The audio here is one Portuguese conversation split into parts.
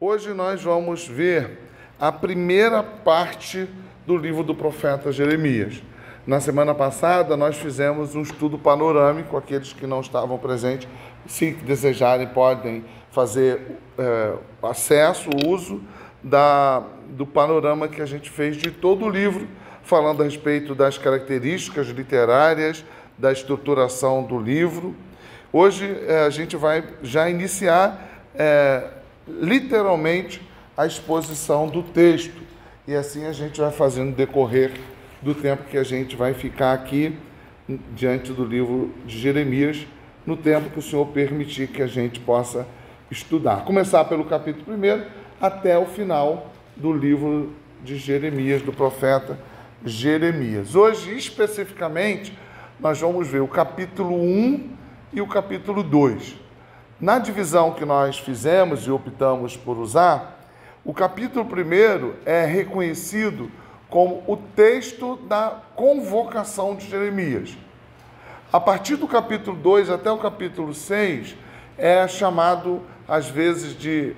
Hoje nós vamos ver a primeira parte do livro do profeta Jeremias. Na semana passada nós fizemos um estudo panorâmico, aqueles que não estavam presentes, se desejarem, podem fazer acesso, uso do panorama que a gente fez de todo o livro, falando a respeito das características literárias, da estruturação do livro. Hoje a gente vai já iniciar literalmente a exposição do texto, e assim a gente vai fazendo decorrer do tempo que a gente vai ficar aqui diante do livro de Jeremias, no tempo que o Senhor permitir que a gente possa estudar. Começar pelo capítulo 1 até o final do livro de Jeremias, do profeta Jeremias. Hoje, especificamente, nós vamos ver o capítulo 1 e o capítulo 2. Na divisão que nós fizemos e optamos por usar, o capítulo 1 é reconhecido como o texto da convocação de Jeremias. A partir do capítulo 2 até o capítulo 6 é chamado, às vezes, de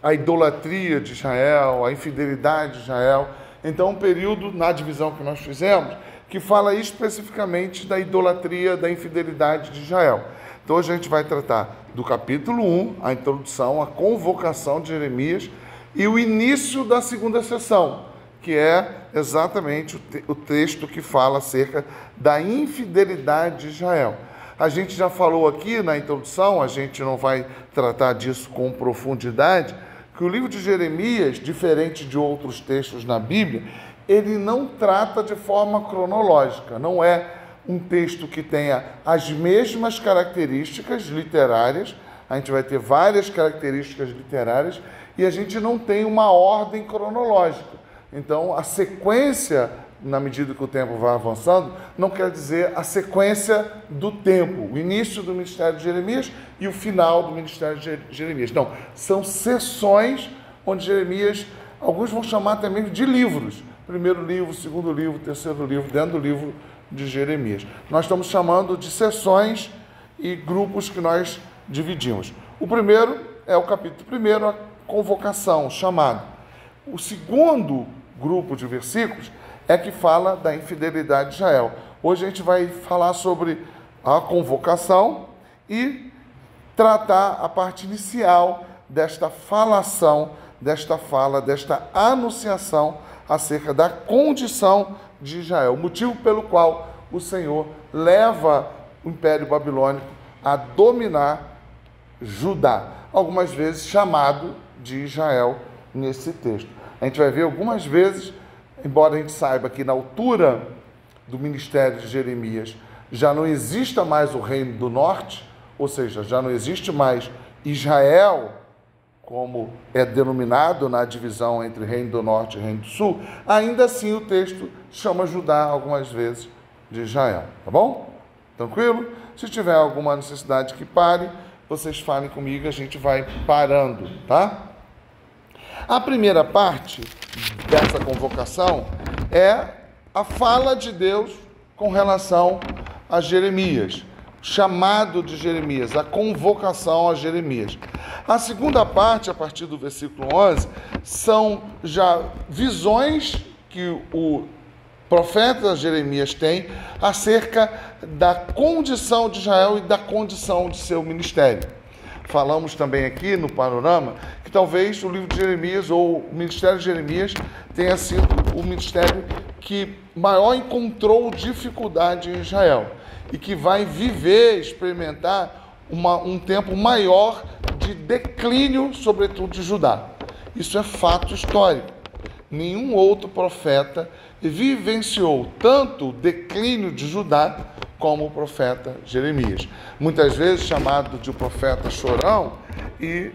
a idolatria de Israel, a infidelidade de Israel. Então, um período, na divisão que nós fizemos, que fala especificamente da idolatria, da infidelidade de Israel. Então, hoje a gente vai tratar do capítulo 1, a introdução, a convocação de Jeremias, e o início da segunda sessão, que é exatamente o texto que fala acerca da infidelidade de Israel. A gente já falou aqui na introdução, a gente não vai tratar disso com profundidade, que o livro de Jeremias, diferente de outros textos na Bíblia, ele não trata de forma cronológica, não é um texto que tenha as mesmas características literárias, a gente vai ter várias características literárias, e a gente não tem uma ordem cronológica. Então, a sequência, na medida que o tempo vai avançando, não quer dizer a sequência do tempo, o início do ministério de Jeremias e o final do ministério de Jeremias. Não, são sessões onde Jeremias, alguns vão chamar até mesmo de livros. Primeiro livro, segundo livro, terceiro livro, dentro do livro de Jeremias. Nós estamos chamando de sessões e grupos que nós dividimos. O primeiro é o capítulo 1, a convocação, o chamado. O segundo grupo de versículos é que fala da infidelidade de Israel. Hoje a gente vai falar sobre a convocação e tratar a parte inicial desta falação, desta fala, desta anunciação acerca da condição de Israel, o motivo pelo qual o Senhor leva o Império Babilônico a dominar Judá, algumas vezes chamado de Israel nesse texto. A gente vai ver algumas vezes, embora a gente saiba que na altura do ministério de Jeremias já não exista mais o reino do norte, ou seja, já não existe mais Israel, como é denominado na divisão entre reino do norte e reino do sul, ainda assim o texto chama Judá algumas vezes de Israel, tá bom? Tranquilo? Se tiver alguma necessidade que pare, vocês falem comigo, a gente vai parando, tá? A primeira parte dessa convocação é a fala de Deus com relação a Jeremias, o chamado de Jeremias, a convocação a Jeremias. A segunda parte, a partir do versículo 11, são já visões que o profeta Jeremias tem acerca da condição de Israel e da condição de seu ministério. Falamos também aqui no panorama que talvez o livro de Jeremias ou o ministério de Jeremias tenha sido o ministério que maior encontrou dificuldade em Israel e que vai viver, experimentar um tempo maior de declínio, sobretudo de Judá. Isso é fato histórico. Nenhum outro profeta vivenciou tanto o declínio de Judá como o profeta Jeremias. Muitas vezes chamado de profeta chorão e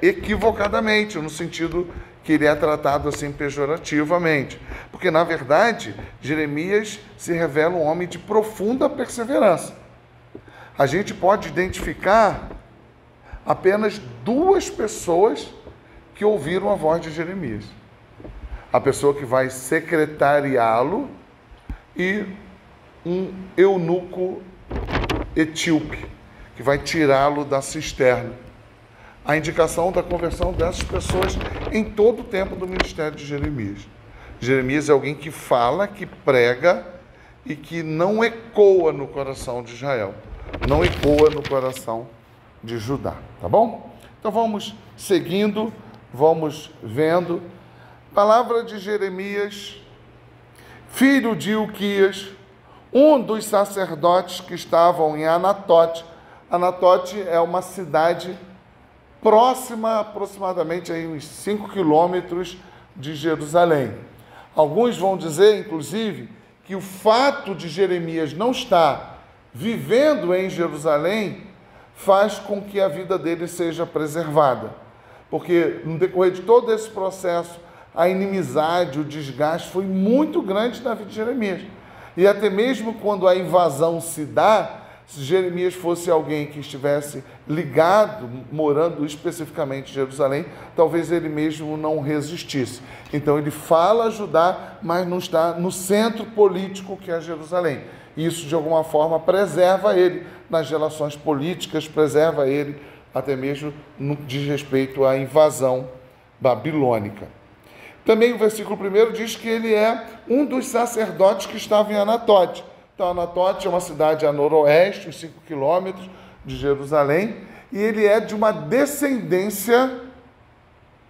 equivocadamente, no sentido que ele é tratado assim pejorativamente. Porque, na verdade, Jeremias se revela um homem de profunda perseverança. A gente pode identificar apenas duas pessoas que ouviram a voz de Jeremias. A pessoa que vai secretariá-lo e um eunuco etíope, que vai tirá-lo da cisterna. a indicação da conversão dessas pessoas em todo o tempo do ministério de Jeremias. Jeremias é alguém que fala, que prega e que não ecoa no coração de Israel, não ecoa no coração de Judá, tá bom? Então vamos seguindo, vamos vendo. Palavra de Jeremias, filho de Ilquias, um dos sacerdotes que estavam em Anatote. Anatote é uma cidade próxima, aproximadamente aí uns 5 quilômetros de Jerusalém. Alguns vão dizer, inclusive, que o fato de Jeremias não estar vivendo em Jerusalém faz com que a vida dele seja preservada. Porque no decorrer de todo esse processo, a inimizade, o desgaste foi muito grande na vida de Jeremias. E até mesmo quando a invasão se dá, se Jeremias fosse alguém que estivesse ligado, morando especificamente em Jerusalém, talvez ele mesmo não resistisse. Então ele fala Judá, mas não está no centro político que é Jerusalém. Isso, de alguma forma, preserva ele nas relações políticas, preserva ele até mesmo no que diz respeito à invasão babilônica. Também o versículo 1 diz que ele é um dos sacerdotes que estavam em Anatote. Então, Anatote é uma cidade a noroeste, uns 5 quilômetros de Jerusalém, e ele é de uma descendência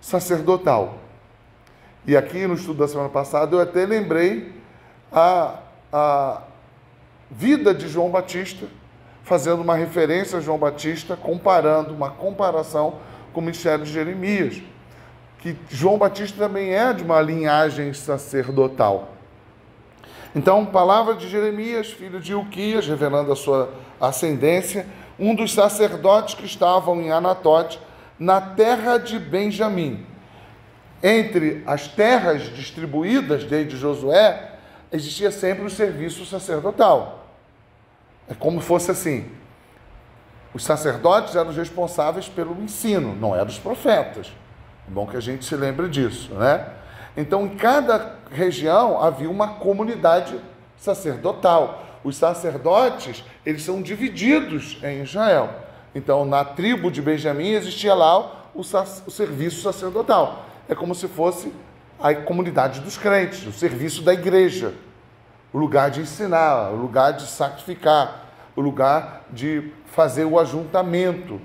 sacerdotal. E aqui no estudo da semana passada eu até lembrei a vida de João Batista, fazendo uma referência a João Batista, comparando, uma comparação com o ministério de Jeremias, que João Batista também é de uma linhagem sacerdotal. Então, palavra de Jeremias, filho de Ilquias, revelando a sua ascendência, um dos sacerdotes que estavam em Anatote, na terra de Benjamim. Entre as terras distribuídas desde Josué, existia sempre o serviço sacerdotal. É como fosse assim, os sacerdotes eram os responsáveis pelo ensino, não eram os profetas. É bom que a gente se lembre disso, né? Então, em cada região havia uma comunidade sacerdotal. Os sacerdotes, eles são divididos em Israel. Então, na tribo de Benjamim existia lá o serviço sacerdotal. É como se fosse a comunidade dos crentes, o serviço da igreja, o lugar de ensinar, o lugar de sacrificar, o lugar de fazer o ajuntamento.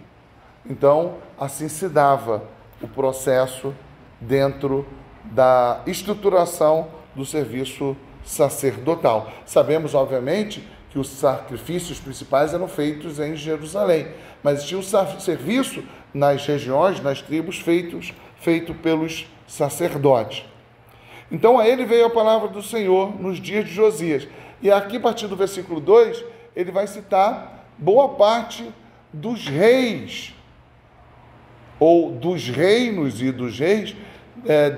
Então, assim se dava o processo dentro da estruturação do serviço sacerdotal. Sabemos, obviamente, que os sacrifícios principais eram feitos em Jerusalém, mas tinha o serviço nas regiões, nas tribos, feito pelos sacerdotes. Então, a ele veio a palavra do Senhor nos dias de Josias. E aqui, a partir do versículo 2, ele vai citar boa parte dos reis, ou dos reinos e dos reis,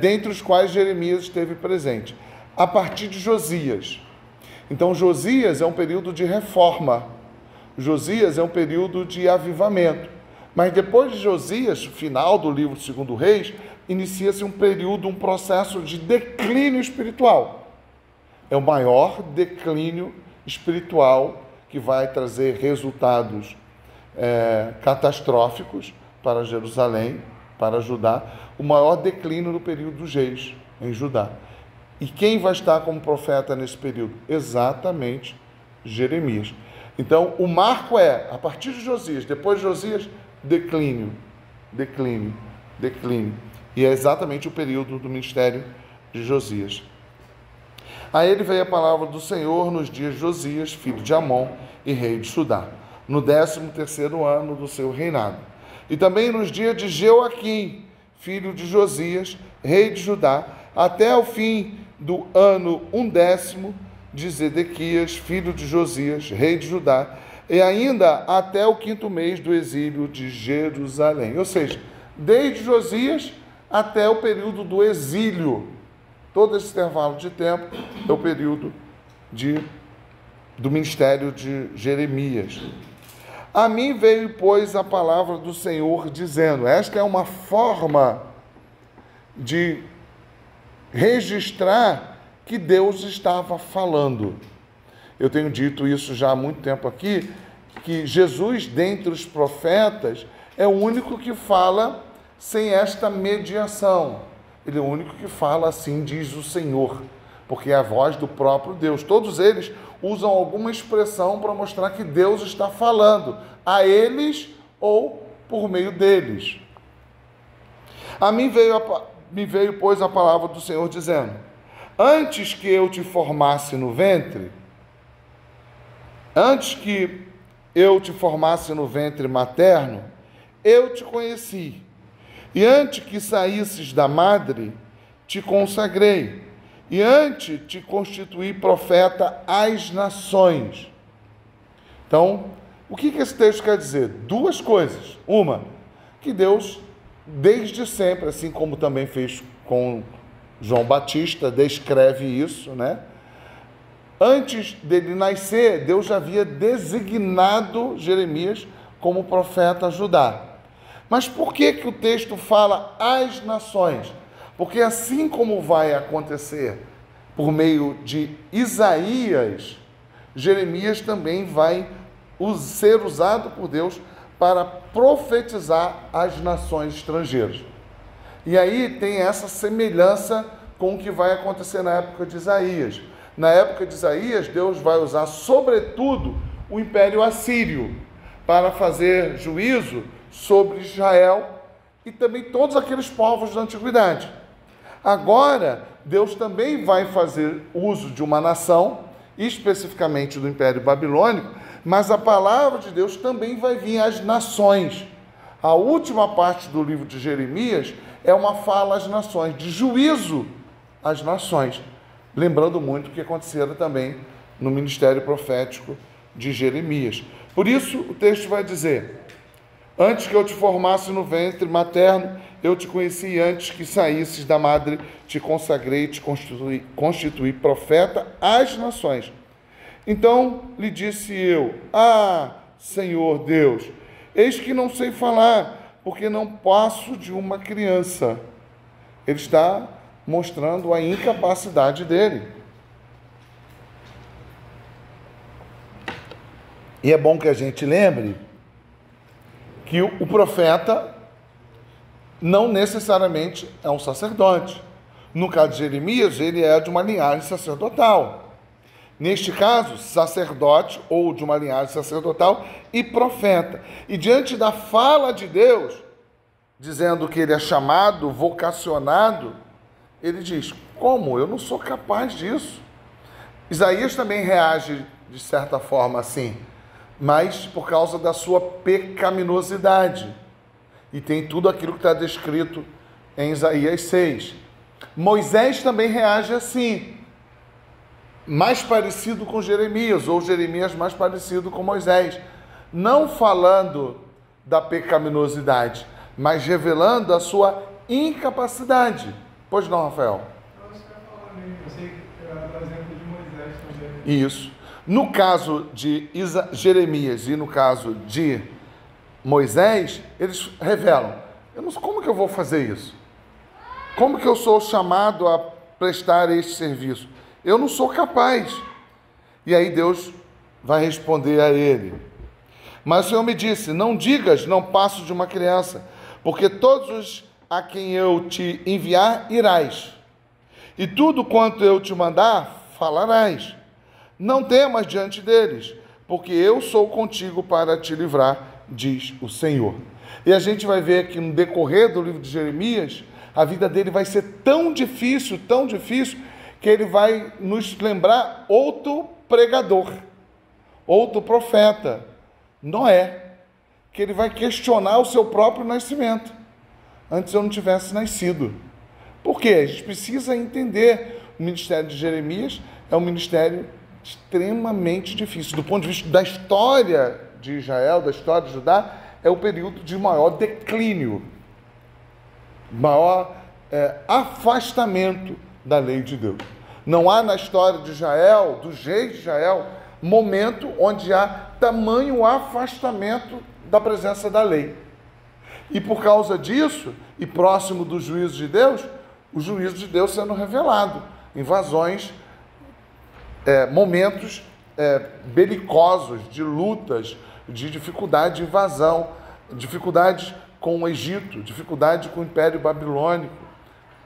dentre os quais Jeremias esteve presente, a partir de Josias. Então, Josias é um período de reforma, Josias é um período de avivamento, mas depois de Josias, final do livro de 2 Reis, inicia-se um período, um processo de declínio espiritual. É o maior declínio espiritual que vai trazer resultados catastróficos para Jerusalém, para Judá, o maior declínio no período dos reis em Judá. E quem vai estar como profeta nesse período? Exatamente Jeremias. Então, o marco é, a partir de Josias, depois de Josias, declínio. E é exatamente o período do ministério de Josias. A ele veio a palavra do Senhor nos dias de Josias, filho de Amon e rei de Judá, no 13º ano do seu reinado. E também nos dias de Joaquim, filho de Josias, rei de Judá, até o fim do ano 10º de Zedequias, filho de Josias, rei de Judá, e ainda até o 5º mês do exílio de Jerusalém. Ou seja, desde Josias até o período do exílio. Todo esse intervalo de tempo é o período do ministério de Jeremias. A mim veio, pois, a palavra do Senhor, dizendo, esta é uma forma de registrar que Deus estava falando. Eu tenho dito isso já há muito tempo aqui, que Jesus, dentre os profetas, é o único que fala sem esta mediação. Ele é o único que fala assim, diz o Senhor, porque é a voz do próprio Deus. Todos eles usam alguma expressão para mostrar que Deus está falando a eles ou por meio deles. A mim veio, pois, a palavra do Senhor dizendo: antes que eu te formasse no ventre, materno, eu te conheci. E antes que saísses da madre, te consagrei. E antes te constituí profeta às nações. Então, o que esse texto quer dizer? Duas coisas. Uma, que Deus, desde sempre, assim como também fez com João Batista, descreve isso, né? Antes dele nascer, Deus já havia designado Jeremias como profeta a Judá. Mas por que o texto fala às nações? Porque assim como vai acontecer por meio de Isaías, Jeremias também vai ser usado por Deus para profetizar às nações estrangeiras. E aí tem essa semelhança com o que vai acontecer na época de Isaías. Na época de Isaías, Deus vai usar sobretudo o Império Assírio para fazer juízo sobre Israel e também todos aqueles povos da antiguidade. Agora, Deus também vai fazer uso de uma nação, especificamente do Império Babilônico, mas a palavra de Deus também vai vir às nações. A última parte do livro de Jeremias é uma fala às nações, de juízo às nações, lembrando muito o que acontecera também no ministério profético de Jeremias. Por isso, o texto vai dizer: antes que eu te formasse no ventre materno, eu te conheci, antes que saísses da madre, te consagrei, te constituí profeta às nações. Então lhe disse eu: ah, Senhor Deus, eis que não sei falar, porque não passo de uma criança. Ele está mostrando a incapacidade dele. E é bom que a gente lembre que o profeta não necessariamente é um sacerdote. No caso de Jeremias, ele é de uma linhagem sacerdotal. Neste caso, sacerdote ou de uma linhagem sacerdotal e profeta. E diante da fala de Deus, dizendo que ele é chamado, vocacionado, ele diz: como? Eu não sou capaz disso. Isaías também reage de certa forma assim, mas por causa da sua pecaminosidade. E tem tudo aquilo que está descrito em Isaías 6. Moisés também reage assim, mais parecido com Jeremias, ou Jeremias mais parecido com Moisés, não falando da pecaminosidade, mas revelando a sua incapacidade. Pois não, Rafael? Eu acho que eu ia falar mesmo, eu sei que era o exemplo de Moisés também. Isso. No caso de Jeremias e no caso de Moisés, eles revelam: como que eu vou fazer isso? Como que eu sou chamado a prestar este serviço? Eu não sou capaz. E aí Deus vai responder a ele: mas o Senhor me disse: não digas, não passo de uma criança, porque todos os a quem eu te enviar irás, e tudo quanto eu te mandar falarás. Não temas diante deles, porque eu sou contigo para te livrar, diz o Senhor. E a gente vai ver que no decorrer do livro de Jeremias, a vida dele vai ser tão difícil, que ele vai nos lembrar outro pregador, outro profeta, Noé, que ele vai questionar o seu próprio nascimento. Antes eu não tivesse nascido. Por quê? A gente precisa entender, o ministério de Jeremias é um ministério extremamente difícil. Do ponto de vista da história de Israel, da história de Judá, é o período de maior declínio, maior afastamento da lei de Deus. Não há na história de Israel, dos reis de Israel, momento onde há tamanho afastamento da presença da lei. E por causa disso, e próximo do juízo de Deus, o juízo de Deus sendo revelado, invasões, momentos belicosos, de lutas, de dificuldade de invasão, dificuldades com o Egito, dificuldade com o Império Babilônico,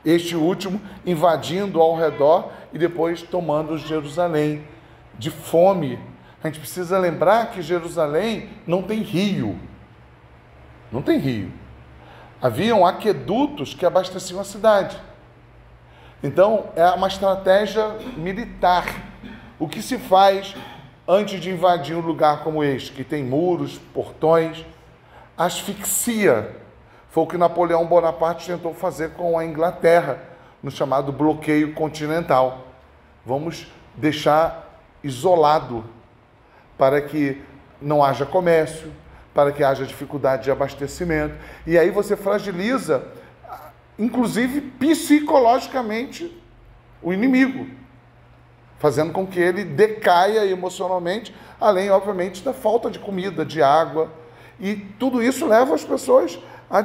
este último invadindo ao redor e depois tomando Jerusalém, de fome. A gente precisa lembrar que Jerusalém não tem rio. Não tem rio. Haviam aquedutos que abasteciam a cidade. Então, é uma estratégia militar. O que se faz antes de invadir um lugar como este, que tem muros, portões? Asfixia. Foi o que Napoleão Bonaparte tentou fazer com a Inglaterra, no chamado bloqueio continental. Vamos deixar isolado, para que não haja comércio, para que haja dificuldade de abastecimento. E aí você fragiliza, inclusive psicologicamente, o inimigo, fazendo com que ele decaia emocionalmente, além, obviamente, da falta de comida, de água. E tudo isso leva as pessoas a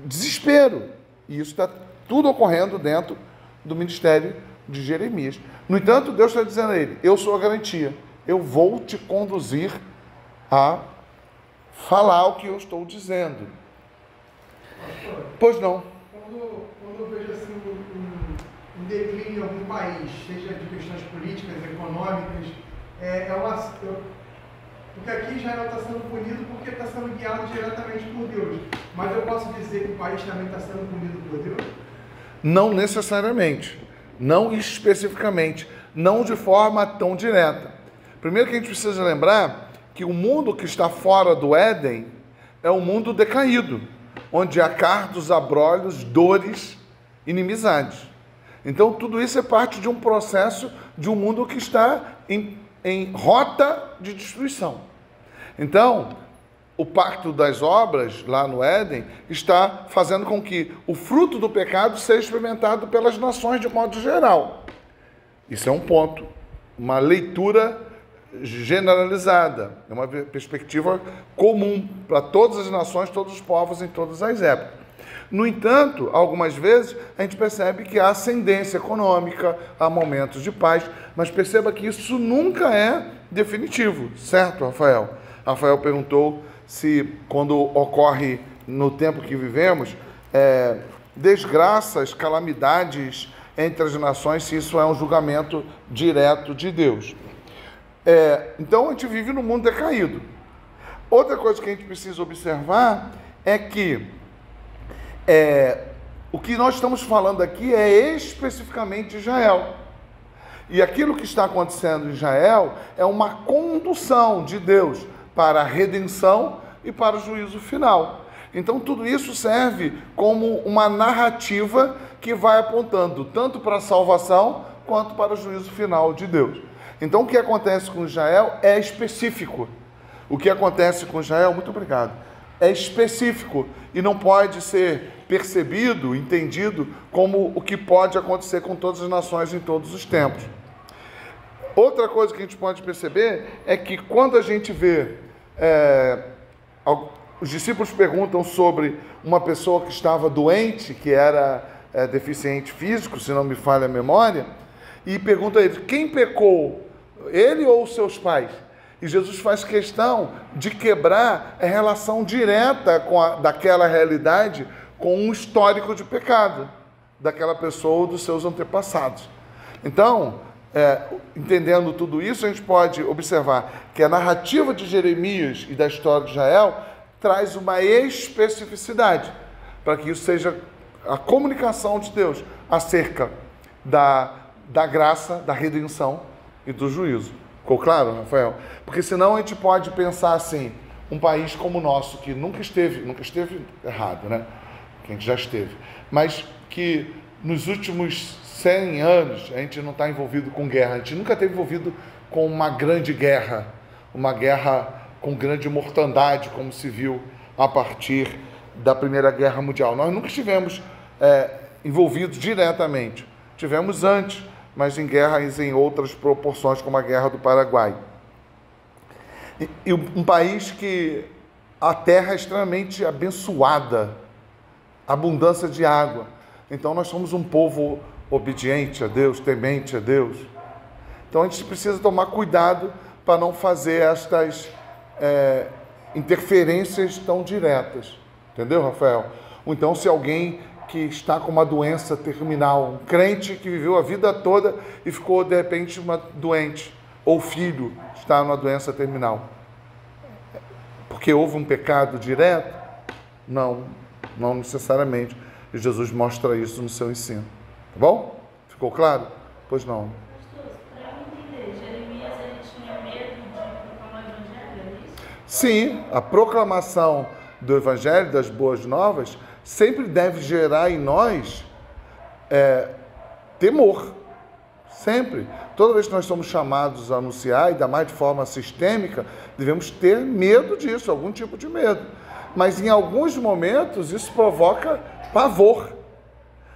desespero. E isso está tudo ocorrendo dentro do ministério de Jeremias. No entanto, Deus está dizendo a ele: eu sou a garantia, eu vou te conduzir a falar o que eu estou dizendo. Pastor, pois não. Quando eu vejo assim um declínio em algum país, seja de questões políticas, econômicas, porque aqui Israel está sendo punido porque está sendo guiado diretamente por Deus. Mas eu posso dizer que o país também está sendo punido por Deus? Não necessariamente, não especificamente, não de forma tão direta. Primeiro que a gente precisa lembrar que o mundo que está fora do Éden é um mundo decaído, onde há cardos, abrolhos, dores, inimizades. Então tudo isso é parte de um processo de um mundo que está em rota de destruição. Então, o pacto das obras, lá no Éden, está fazendo com que o fruto do pecado seja experimentado pelas nações de modo geral. Isso é um ponto, uma leitura generalizada, é uma perspectiva comum para todas as nações, todos os povos, em todas as épocas. No entanto, algumas vezes a gente percebe que há ascendência econômica, há momentos de paz, mas perceba que isso nunca é definitivo, certo, Rafael? Rafael perguntou se, quando ocorre no tempo que vivemos, desgraças, calamidades entre as nações, se isso é um julgamento direto de Deus. Então, a gente vive num mundo decaído. Outra coisa que a gente precisa observar é que o que nós estamos falando aqui é especificamente Israel. E aquilo que está acontecendo em Israel é uma condução de Deus para a redenção e para o juízo final. Então, tudo isso serve como uma narrativa que vai apontando tanto para a salvação quanto para o juízo final de Deus. Então, o que acontece com Israel é específico. O que acontece com Israel, muito obrigado, é específico e não pode ser percebido, entendido como o que pode acontecer com todas as nações em todos os tempos. Outra coisa que a gente pode perceber é que quando a gente vê, os discípulos perguntam sobre uma pessoa que estava doente, que era deficiente físico, se não me falha a memória, e pergunta a ele: quem pecou, ele ou os seus pais? E Jesus faz questão de quebrar a relação direta daquela realidade com um histórico de pecado daquela pessoa ou dos seus antepassados. Então, entendendo tudo isso, a gente pode observar que a narrativa de Jeremias e da história de Israel traz uma especificidade, para que isso seja a comunicação de Deus acerca da graça, da redenção e do juízo. Ficou claro, Rafael? Porque senão a gente pode pensar assim: um país como o nosso, que nunca esteve errado, né? Que a gente já esteve, mas que nos últimos 100 anos a gente não está envolvido com guerra, a gente nunca esteve envolvido com uma grande guerra, uma guerra com grande mortandade, como se viu a partir da Primeira Guerra Mundial. Nós nunca estivemos envolvidos diretamente, tivemos antes, mas em guerras em outras proporções, como a Guerra do Paraguai. E um país que a terra é extremamente abençoada, abundância de água. Então nós somos um povo obediente a Deus, temente a Deus. Então a gente precisa tomar cuidado para não fazer estas interferências tão diretas. Entendeu, Rafael? Ou então, se alguém que está com uma doença terminal, um crente que viveu a vida toda e ficou, de repente, doente, ou filho está numa doença terminal. Porque houve um pecado direto? Não, não necessariamente. E Jesus mostra isso no seu ensino. Tá bom? Ficou claro? Pois não. Para eu entender, Jeremias ele tinha medo de proclamar o evangelho, é isso? Sim, a proclamação do evangelho, das boas novas, sempre deve gerar em nós temor. Sempre. Toda vez que nós somos chamados a anunciar, ainda mais de forma sistêmica, devemos ter medo disso, algum tipo de medo. Mas em alguns momentos isso provoca pavor.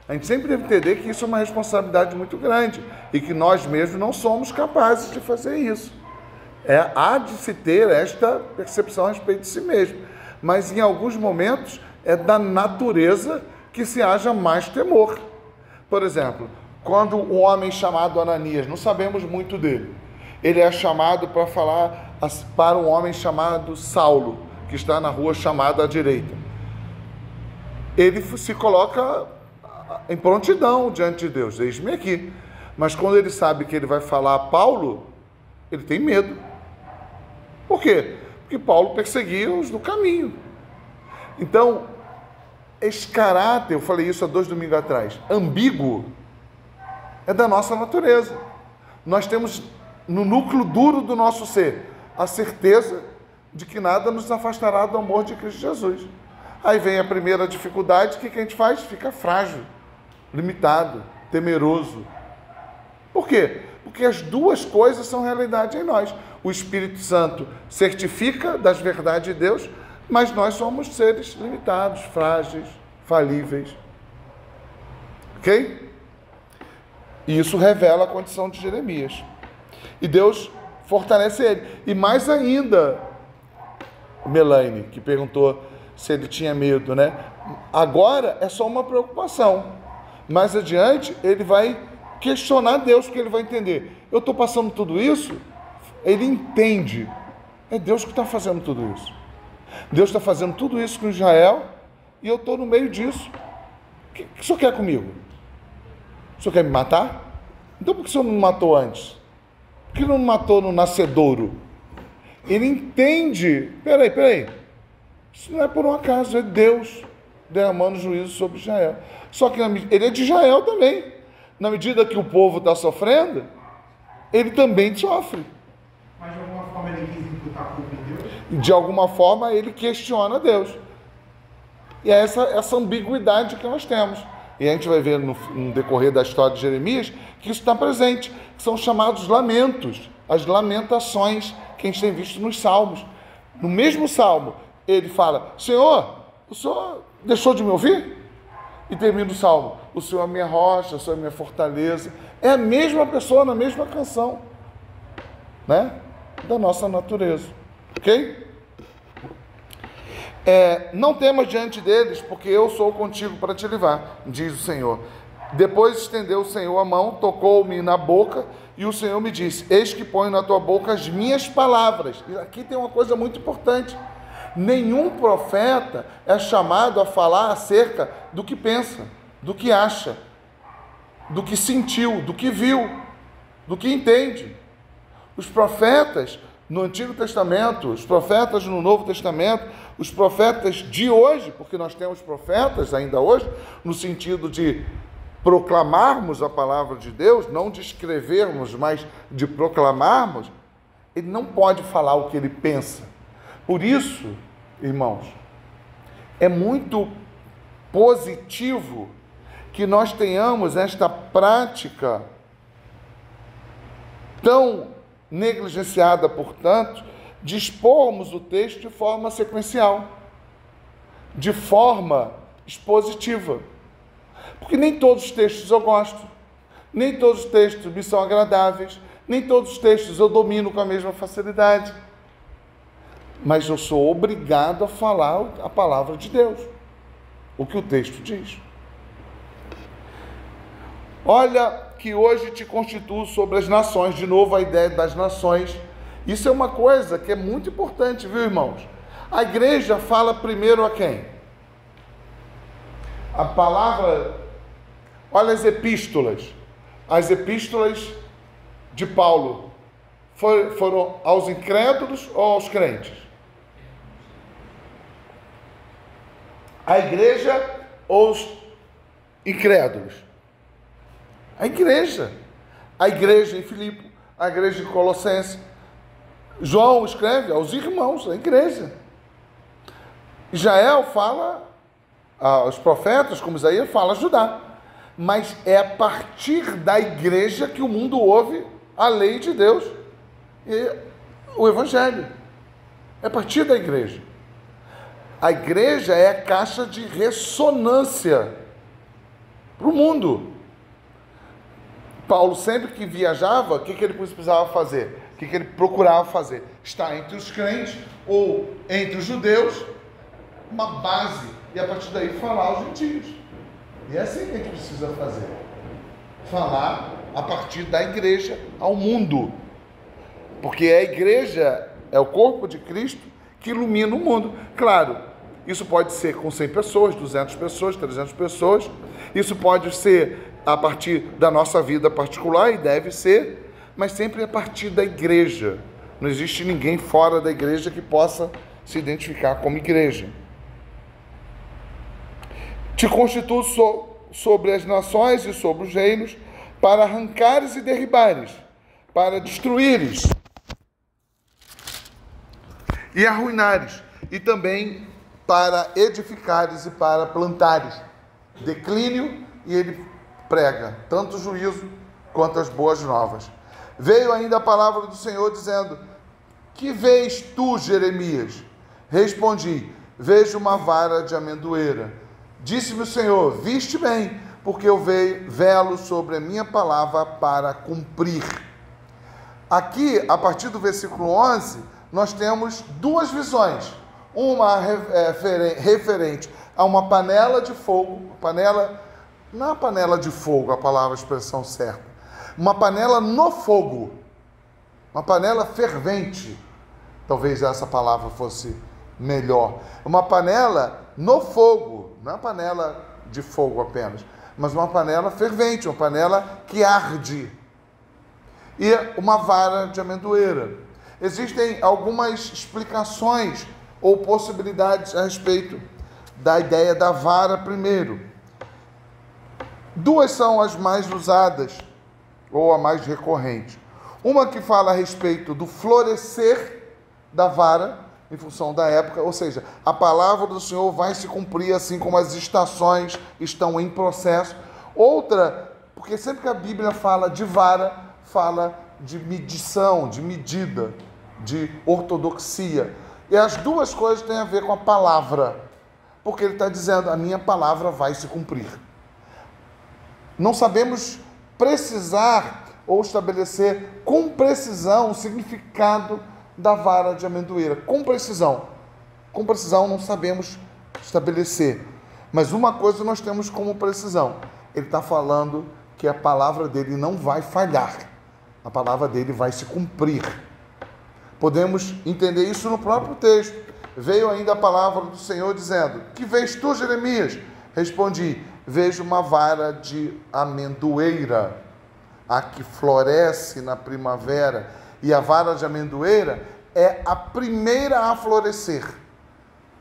A gente sempre deve entender que isso é uma responsabilidade muito grande e que nós mesmos não somos capazes de fazer isso. Há de se ter esta percepção a respeito de si mesmo. Mas em alguns momentos é da natureza que se haja mais temor. Por exemplo, quando um homem chamado Ananias, não sabemos muito dele, ele é chamado para falar para um homem chamado Saulo, que está na rua chamada à direita. Ele se coloca em prontidão diante de Deus, eis-me aqui. Mas quando ele sabe que ele vai falar a Paulo, ele tem medo. Por quê? Porque Paulo perseguia os do caminho. Então, esse caráter, eu falei isso há 2 domingos atrás, ambíguo, é da nossa natureza. Nós temos no núcleo duro do nosso ser a certeza de que nada nos afastará do amor de Cristo Jesus. Aí vem a primeira dificuldade, o que a gente faz? Fica frágil, limitado, temeroso. Por quê? Porque as duas coisas são realidade em nós. O Espírito Santo certifica das verdades de Deus, mas nós somos seres limitados, frágeis, falíveis. Ok? E isso revela a condição de Jeremias. E Deus fortalece ele. E mais ainda, Melaine, que perguntou se ele tinha medo, né? Agora é só uma preocupação. Mais adiante, ele vai questionar Deus, porque ele vai entender. Eu estou passando tudo isso? Ele entende. É Deus que está fazendo tudo isso. Deus está fazendo tudo isso com Israel e eu estou no meio disso. O que o senhor quer comigo? O senhor quer me matar? Então por que o senhor não me matou antes? Por que não me matou no nascedouro? Ele entende. Peraí. Isso não é por um acaso, é Deus derramando juízo sobre Israel. Só que ele é de Israel também. Na medida que o povo está sofrendo, ele também sofre. Mas de alguma forma ele quis imputar a culpa em Deus? De alguma forma ele questiona Deus. E é essa ambiguidade que nós temos. E a gente vai ver no decorrer da história de Jeremias que isso está presente, que são chamados lamentos, as lamentações que a gente tem visto nos salmos. No mesmo salmo, ele fala: Senhor, o Senhor deixou de me ouvir? E termina o salmo: o Senhor é minha rocha, o Senhor é minha fortaleza. É a mesma pessoa na mesma canção, né? Da nossa natureza. Ok? Não temas diante deles, porque eu sou contigo para te livrar, diz o Senhor. Depois estendeu o Senhor a mão, tocou-me na boca, e o Senhor me disse: eis que ponho na tua boca as minhas palavras. E aqui tem uma coisa muito importante. Nenhum profeta é chamado a falar acerca do que pensa, do que acha, do que sentiu, do que viu, do que entende. Os profetas no Antigo Testamento, os profetas no Novo Testamento, os profetas de hoje, porque nós temos profetas ainda hoje, no sentido de proclamarmos a palavra de Deus, não de escrevermos, mas de proclamarmos, ele não pode falar o que ele pensa. Por isso, irmãos, é muito positivo que nós tenhamos esta prática tão negligenciada, portanto, de expormos o texto de forma sequencial, de forma expositiva. Porque nem todos os textos eu gosto, nem todos os textos me são agradáveis, nem todos os textos eu domino com a mesma facilidade. Mas eu sou obrigado a falar a palavra de Deus, o que o texto diz. Olha que hoje te constituo sobre as nações, de novo a ideia das nações. Isso é uma coisa que é muito importante, viu, irmãos? A igreja fala primeiro a quem? A palavra, olha as epístolas. As epístolas de Paulo foram aos incrédulos ou aos crentes? A igreja ou os incrédulos? A igreja. A igreja em Filipe, a igreja em Colossenses. João escreve aos irmãos, a igreja. Israel fala, os profetas, como Isaías, fala a Judá. Mas é a partir da igreja que o mundo ouve a lei de Deus e o evangelho. É a partir da igreja. A igreja é a caixa de ressonância para o mundo. Paulo, sempre que viajava, o que ele precisava fazer? O que ele procurava fazer? Estar entre os crentes ou entre os judeus, uma base, e a partir daí falar aos gentios. E é assim que a gente precisa fazer. Falar a partir da igreja ao mundo. Porque a igreja é o corpo de Cristo que ilumina o mundo. Claro, isso pode ser com 100 pessoas, 200 pessoas, 300 pessoas. Isso pode ser a partir da nossa vida particular, e deve ser, mas sempre a partir da igreja. Não existe ninguém fora da igreja que possa se identificar como igreja. Te constituo sobre as nações e sobre os reinos, para arrancares e derribares, para destruíres e arruinares, e também para edificares e para plantares. Declínio, e ele prega tanto o juízo quanto as boas novas. Veio ainda a palavra do Senhor dizendo: que vês tu, Jeremias? Respondi: vejo uma vara de amendoeira. Disse-me o Senhor: viste bem, porque eu velo sobre a minha palavra para cumprir. Aqui, a partir do versículo 11, nós temos duas visões. Uma referente a uma panela de fogo, não é a panela de fogo, a palavra, a expressão certa, uma panela no fogo, uma panela fervente, talvez essa palavra fosse melhor, uma panela no fogo, não é uma panela de fogo apenas, mas uma panela fervente, uma panela que arde, e uma vara de amendoeira. Existem algumas explicações ou possibilidades a respeito da ideia da vara primeiro. Duas são as mais usadas, ou a mais recorrente. Uma que fala a respeito do florescer da vara, em função da época, ou seja, a palavra do Senhor vai se cumprir assim como as estações estão em processo. Outra, porque sempre que a Bíblia fala de vara, fala de medição, de medida, de ortodoxia. E as duas coisas têm a ver com a palavra, porque ele está dizendo: a minha palavra vai se cumprir. Não sabemos precisar ou estabelecer com precisão o significado da vara de amendoeira. Com precisão não sabemos estabelecer. Mas uma coisa nós temos como precisão: ele está falando que a palavra dele não vai falhar. A palavra dele vai se cumprir. Podemos entender isso no próprio texto. Veio ainda a palavra do Senhor dizendo: que vês tu, Jeremias? Respondi: vejo uma vara de amendoeira, a que floresce na primavera. E a vara de amendoeira é a primeira a florescer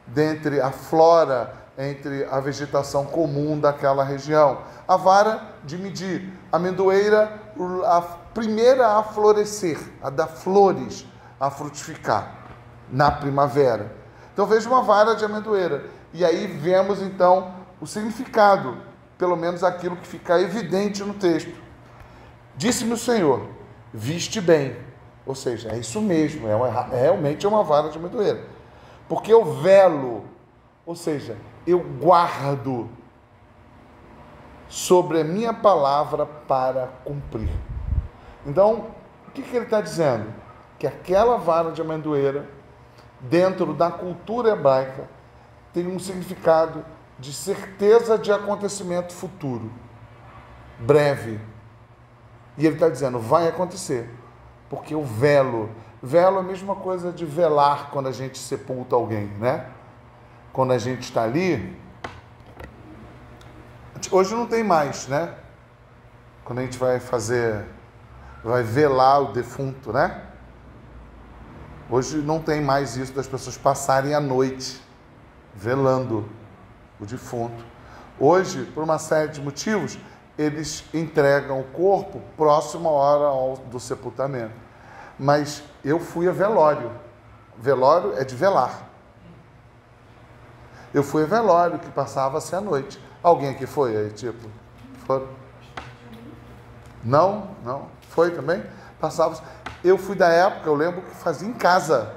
dentre a flora, entre a vegetação comum daquela região. A vara de medir, a amendoeira, a primeira a florescer, a dar flores, a frutificar na primavera. Então veja uma vara de amendoeira. E aí vemos então o significado, pelo menos aquilo que fica evidente no texto. Disse-me o Senhor: viste bem. Ou seja, é isso mesmo, realmente é uma vara de amendoeira. Porque eu velo, ou seja, eu guardo sobre a minha palavra para cumprir. Então, o que ele está dizendo? Que aquela vara de amendoeira, dentro da cultura hebraica, tem um significado de certeza de acontecimento futuro, breve. E ele está dizendo: vai acontecer. Porque o velo é a mesma coisa de velar quando a gente sepulta alguém, né? Quando a gente está ali, hoje não tem mais, né? Quando a gente vai velar o defunto, né? Hoje não tem mais isso das pessoas passarem a noite velando o defunto. Hoje, por uma série de motivos, eles entregam o corpo próximo à hora do sepultamento. Mas eu fui a velório. Velório é de velar. Eu fui a velório que passava-se à noite. Alguém aqui foi aí, tipo? Foram? Não? Foi também? Passava-se. Eu fui da época, eu lembro que fazia em casa.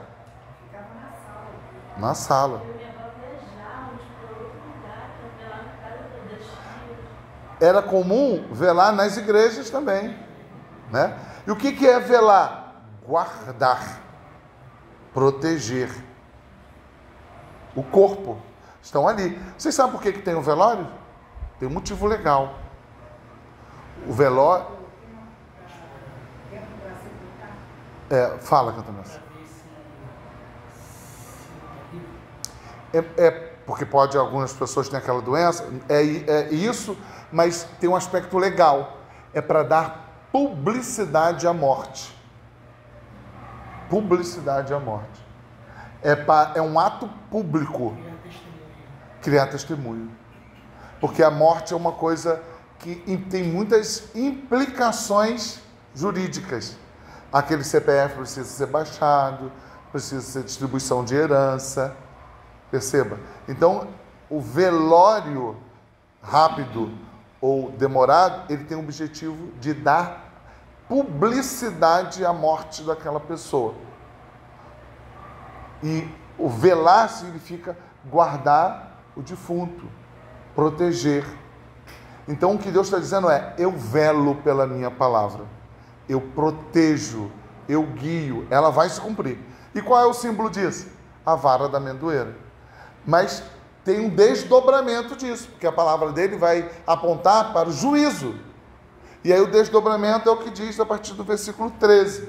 Ficava na sala. Na sala. Eu ia viajar, para outro lugar, para velar na casa das tias. Era comum velar nas igrejas também, né? E o que é velar? Guardar, proteger. O corpo estão ali. Vocês sabem por que tem o velório? Tem um motivo legal. O velório... fala, Cantanessa. Porque pode, algumas pessoas têm aquela doença, é isso, mas tem um aspecto legal. É para dar publicidade à morte. Publicidade à morte. É um ato público. Criar testemunho. Porque a morte é uma coisa que tem muitas implicações jurídicas. Aquele CPF precisa ser baixado, precisa ser distribuição de herança. Perceba? Então, o velório rápido ou demorado, ele tem o objetivo de dar publicidade à morte daquela pessoa. E o velar significa guardar o defunto, proteger. Então, o que Deus está dizendo é: eu velo pela minha palavra, eu protejo, eu guio, ela vai se cumprir. E qual é o símbolo disso? A vara da amendoeira. Mas tem um desdobramento disso, porque a palavra dele vai apontar para o juízo. E aí o desdobramento é o que diz a partir do versículo 13.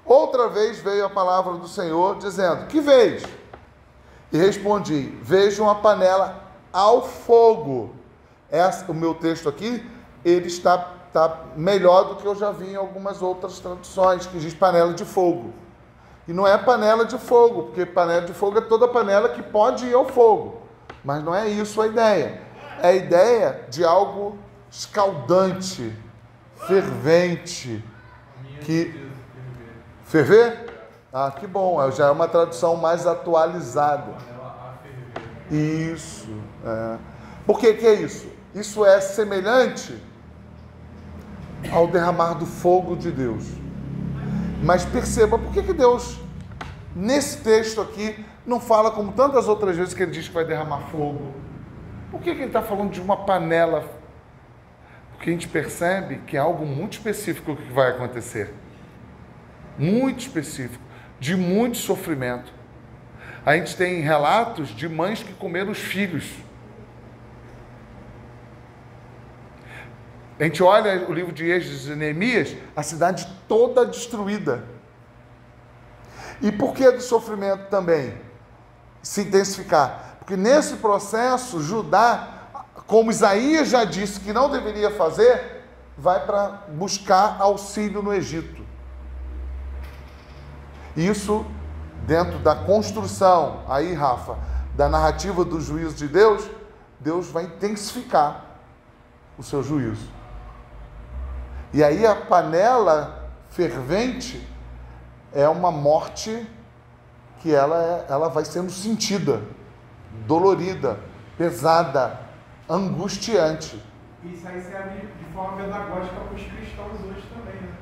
Outra vez veio a palavra do Senhor, dizendo: que vês? E respondi: vejo uma panela ao fogo. O meu texto aqui, ele está melhor do que eu já vi em algumas outras traduções, que diz panela de fogo. E não é panela de fogo, porque panela de fogo é toda panela que pode ir ao fogo. Mas não é isso a ideia. É a ideia de algo escaldante, fervente. Ferver? Ah, que bom. Já é uma tradução mais atualizada. Isso. Por que é isso? Isso é semelhante ao derramar do fogo de Deus. Mas perceba, por que Deus, nesse texto aqui, não fala como tantas outras vezes que ele diz que vai derramar fogo? Por que ele está falando de uma panela? Porque a gente percebe que é algo muito específico que vai acontecer. Muito específico, de muito sofrimento. A gente tem relatos de mães que comeram os filhos. A gente olha o livro de Esdras e Neemias, a cidade toda destruída. E por que do sofrimento também se intensificar? Porque nesse processo, Judá, como Isaías já disse que não deveria fazer, vai para buscar auxílio no Egito. Isso dentro da construção, aí Rafa, da narrativa do juízo de Deus, Deus vai intensificar o seu juízo. E aí a panela fervente é uma morte que ela vai sendo sentida, dolorida, pesada, angustiante. Isso aí serve de forma pedagógica para os cristãos hoje também, né?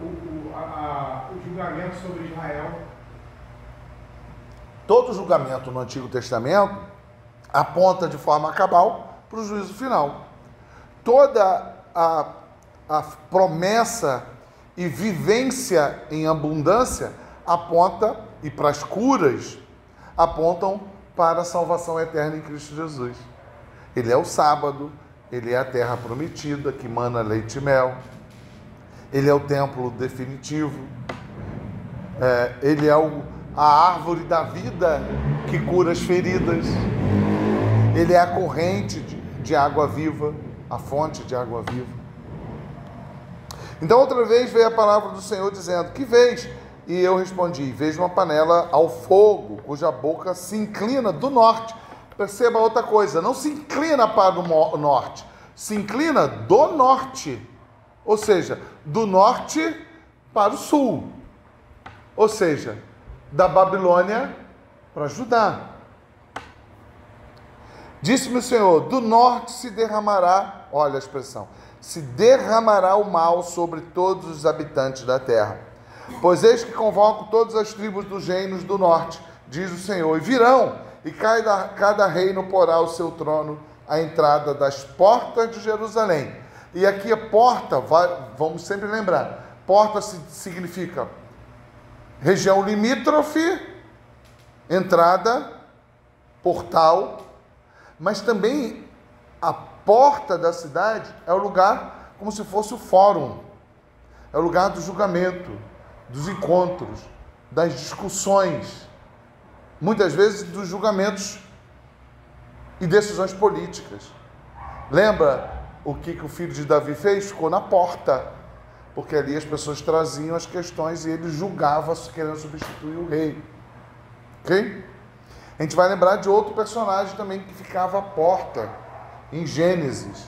O julgamento sobre Israel. Todo julgamento no Antigo Testamento aponta de forma cabal para o juízo final. Toda a promessa e vivência em abundância aponta, e para as curas, apontam para a salvação eterna em Cristo Jesus. Ele é o sábado, ele é a terra prometida, que mana leite e mel. Ele é o templo definitivo. Ele é a árvore da vida que cura as feridas. Ele é a corrente de água viva, a fonte de água viva. Então outra vez veio a palavra do Senhor dizendo: que vês? E eu respondi: vejo uma panela ao fogo, cuja boca se inclina do norte. Perceba outra coisa, não se inclina para o norte, se inclina do norte. Ou seja, do norte para o sul. Ou seja, da Babilônia para Judá. Disse-me o Senhor: do norte se derramará, olha a expressão, se derramará o mal sobre todos os habitantes da terra. Pois eis que convoco todas as tribos dos reinos do norte, diz o Senhor, e virão, e cada reino porá o seu trono à entrada das portas de Jerusalém. E aqui a porta, vamos sempre lembrar, porta significa região limítrofe, entrada, portal, mas também a porta da cidade é o lugar como se fosse o fórum, é o lugar do julgamento, dos encontros, das discussões, muitas vezes dos julgamentos e decisões políticas. Lembra o que o filho de Davi fez? Ficou na porta, porque ali as pessoas traziam as questões e ele julgava querendo substituir o rei. Ok? A gente vai lembrar de outro personagem também que ficava à porta, em Gênesis,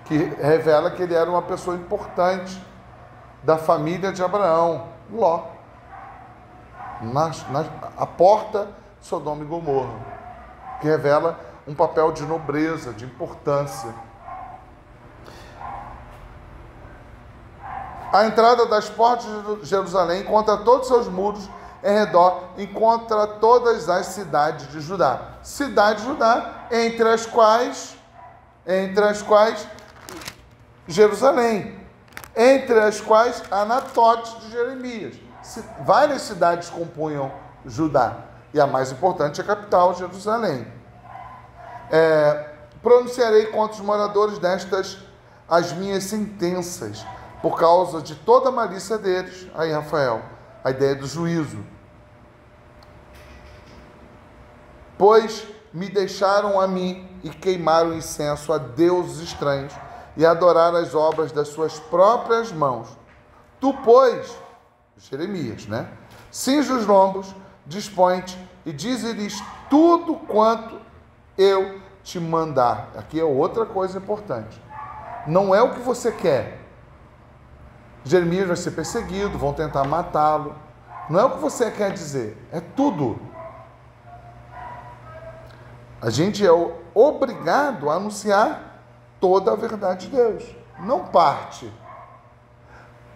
que revela que ele era uma pessoa importante da família de Abraão, Ló. A porta de Sodoma e Gomorra, que revela um papel de nobreza, de importância. A entrada das portas de Jerusalém, contra todos os seus muros em redor, e contra todas as cidades de Judá. Cidade de Judá, entre as quais Jerusalém, entre as quais Anatote de Jeremias. Várias cidades compunham Judá, e a mais importante é a capital, Jerusalém. Pronunciarei contra os moradores destas as minhas sentenças, por causa de toda a malícia deles. Aí, Rafael, a ideia do juízo. Pois me deixaram a mim e queimaram incenso a deuses estranhos e adoraram as obras das suas próprias mãos. Tu, pois, Jeremias, né? Cinge os lombos, dispõe-te e dize-lhes tudo quanto eu te mandar. Aqui é outra coisa importante. Não é o que você quer. Jeremias vai ser perseguido, vão tentar matá-lo. Não é o que você quer dizer, é tudo. A gente é obrigado a anunciar toda a verdade de Deus, não parte.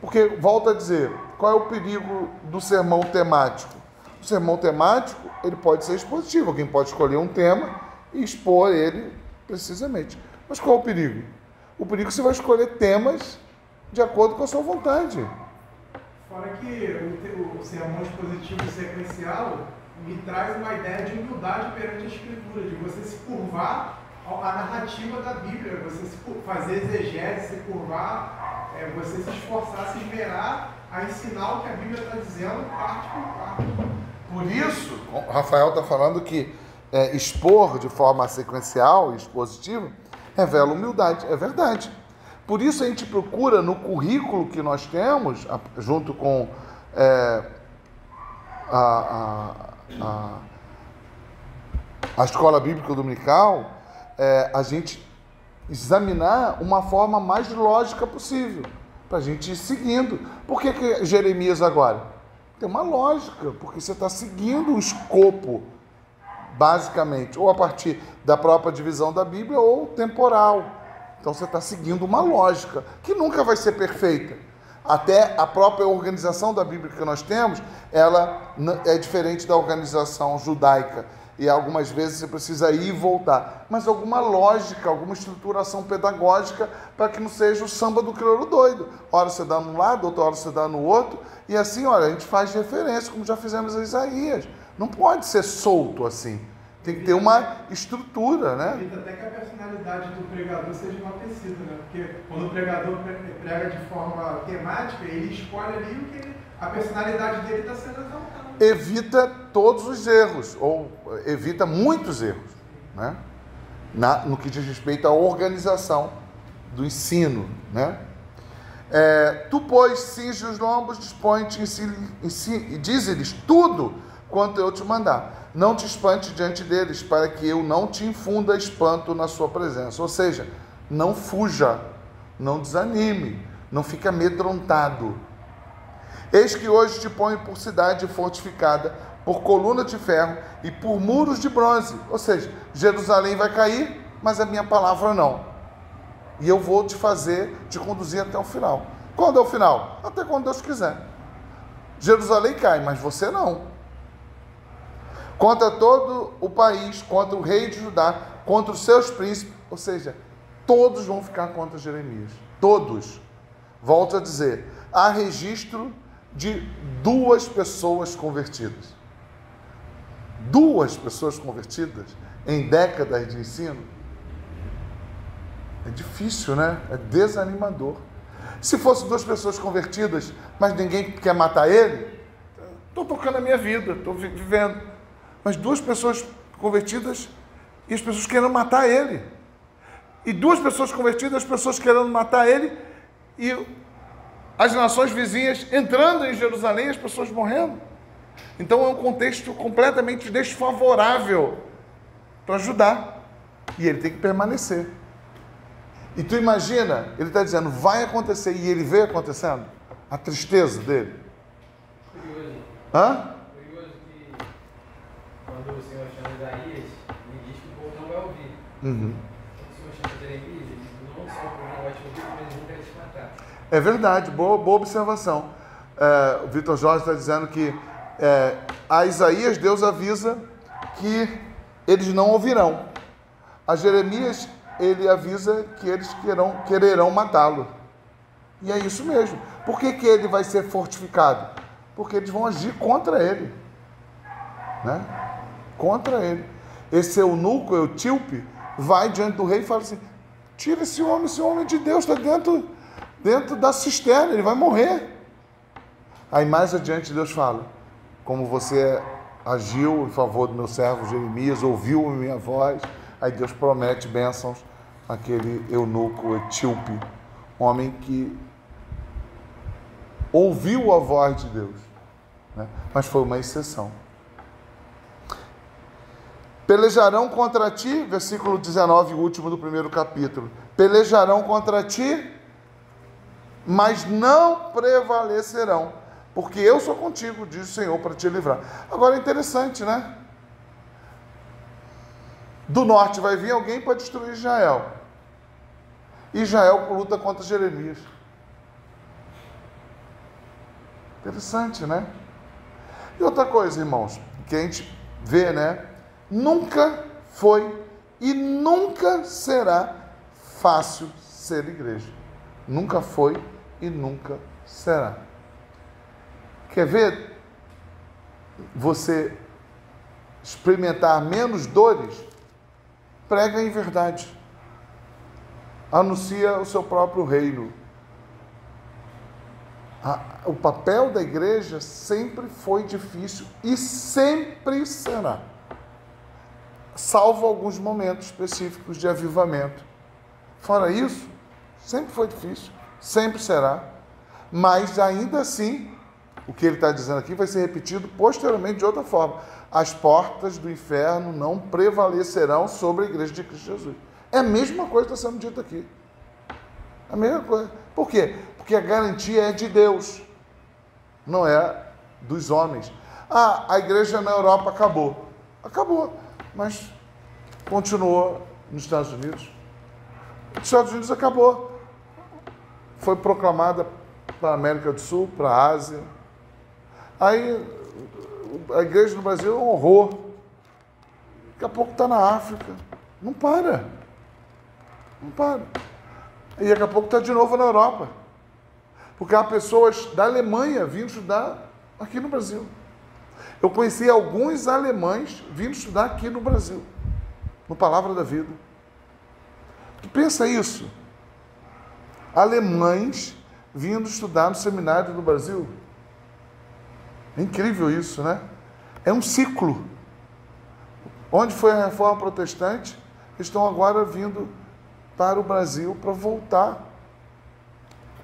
Porque, volto a dizer, qual é o perigo do sermão temático? O sermão temático, ele pode ser expositivo, alguém pode escolher um tema e expor ele precisamente. Mas qual é o perigo? O perigo é que você vai escolher temas de acordo com a sua vontade. Fora que o sermão expositivo sequencial me traz uma ideia de humildade perante a Escritura, de você se curvar à narrativa da Bíblia, você fazer exegese, se curvar, você se esforçar, se esmerar a ensinar o que a Bíblia está dizendo, parte por parte. Por isso, o Rafael está falando que expor de forma sequencial e expositiva revela humildade, é verdade. Por isso a gente procura no currículo que nós temos, junto com a escola bíblica dominical, a gente examinar uma forma mais lógica possível, para a gente ir seguindo. Por que Jeremias agora? Tem uma lógica, porque você está seguindo o escopo, basicamente, ou a partir da própria divisão da Bíblia, ou temporal. Então você está seguindo uma lógica, que nunca vai ser perfeita. Até a própria organização da Bíblia que nós temos, ela é diferente da organização judaica. E algumas vezes você precisa ir e voltar. Mas alguma lógica, alguma estruturação pedagógica para que não seja o samba do crioulo doido. Hora você dá num lado, outra hora você dá no outro. E assim, olha, a gente faz referência, como já fizemos a Isaías. Não pode ser solto assim. Tem que ter uma estrutura, né? Evita até que a personalidade do pregador seja enaltecida, né? Porque quando o pregador prega de forma temática, ele escolhe ali o que a personalidade dele está sendo exaltada. Evita todos os erros, ou evita muitos erros, né? No que diz respeito à organização do ensino, né? Tu, pois, cinge os lombos, dispõe-te e dize-lhes tudo quanto eu te mandar. Não te espante diante deles, para que eu não te infunda espanto na sua presença. Ou seja, não fuja, não desanime, não fique amedrontado. Eis que hoje te ponho por cidade fortificada, por coluna de ferro e por muros de bronze. Ou seja, Jerusalém vai cair, mas a minha palavra não. E eu vou te conduzir até o final. Quando é o final? Até quando Deus quiser. Jerusalém cai, mas você não. Contra todo o país, contra o rei de Judá, contra os seus príncipes, ou seja, todos vão ficar contra Jeremias. Todos. Volto a dizer, há registro de 2 pessoas convertidas. 2 pessoas convertidas em décadas de ensino. É difícil, né? É desanimador. Se fossem 2 pessoas convertidas, mas ninguém quer matar ele, estou tocando a minha vida, estou vivendo. Mas 2 pessoas convertidas e as pessoas querendo matar ele. E 2 pessoas convertidas, as pessoas querendo matar ele e as nações vizinhas entrando em Jerusalém e as pessoas morrendo. Então é um contexto completamente desfavorável para Judá. E ele tem que permanecer. E tu imagina, ele está dizendo, vai acontecer, e ele vê acontecendo, a tristeza dele. Curioso. Hã? Curioso que quando o Senhor chama Isaías, ele diz que o povo não vai ouvir. Uhum. Quando o Senhor chama Jeremias, ele diz que não só o povo não vai te ouvir, mas eles vão querer te matar. É verdade, boa observação. O Vitor Jorge está dizendo que a Isaías Deus avisa que eles não ouvirão. A Jeremias ele avisa que eles quererão matá-lo. E é isso mesmo. Por que ele vai ser fortificado? Porque eles vão agir contra ele. Né? Contra ele. Esse eunuco, etíope, vai diante do rei e fala assim, tira esse homem de Deus está dentro da cisterna, ele vai morrer. Aí mais adiante Deus fala, como você agiu em favor do meu servo Jeremias, ouviu a minha voz, aí Deus promete bênçãos àquele eunuco etíope, homem que ouviu a voz de Deus, né? Mas foi uma exceção. Pelejarão contra ti, versículo 19, último do primeiro capítulo, pelejarão contra ti, mas não prevalecerão, porque eu sou contigo, diz o Senhor, para te livrar. Agora é interessante, né? Do norte vai vir alguém para destruir Israel. Israel luta contra Jeremias. Interessante, né? E outra coisa, irmãos, que a gente vê, né? Nunca foi e nunca será fácil ser igreja. Nunca foi e nunca será. Quer ver você experimentar menos dores? Prega em verdade. Anuncia o seu próprio reino. O papel da igreja sempre foi difícil e sempre será. Salvo alguns momentos específicos de avivamento. Fora isso, sempre foi difícil, sempre será. Mas ainda assim, o que ele está dizendo aqui vai ser repetido posteriormente de outra forma. As portas do inferno não prevalecerão sobre a igreja de Cristo Jesus. É a mesma coisa que está sendo dito aqui. A mesma coisa. Por quê? Porque a garantia é de Deus, não é dos homens. A igreja na Europa acabou. Acabou, mas continuou nos Estados Unidos. Nos Estados Unidos acabou. Foi proclamada para a América do Sul, para a Ásia. Aí a igreja no Brasil é um horror. Daqui a pouco está na África. Não para. Não para. E daqui a pouco está de novo na Europa. Porque há pessoas da Alemanha vindo estudar aqui no Brasil. Eu conheci alguns alemães vindo estudar aqui no Brasil, no Palavra da Vida. Tu pensa isso? Alemães vindo estudar no seminário do Brasil. É incrível isso, né? É um ciclo. Onde foi a reforma protestante, estão agora vindo para o Brasil para voltar.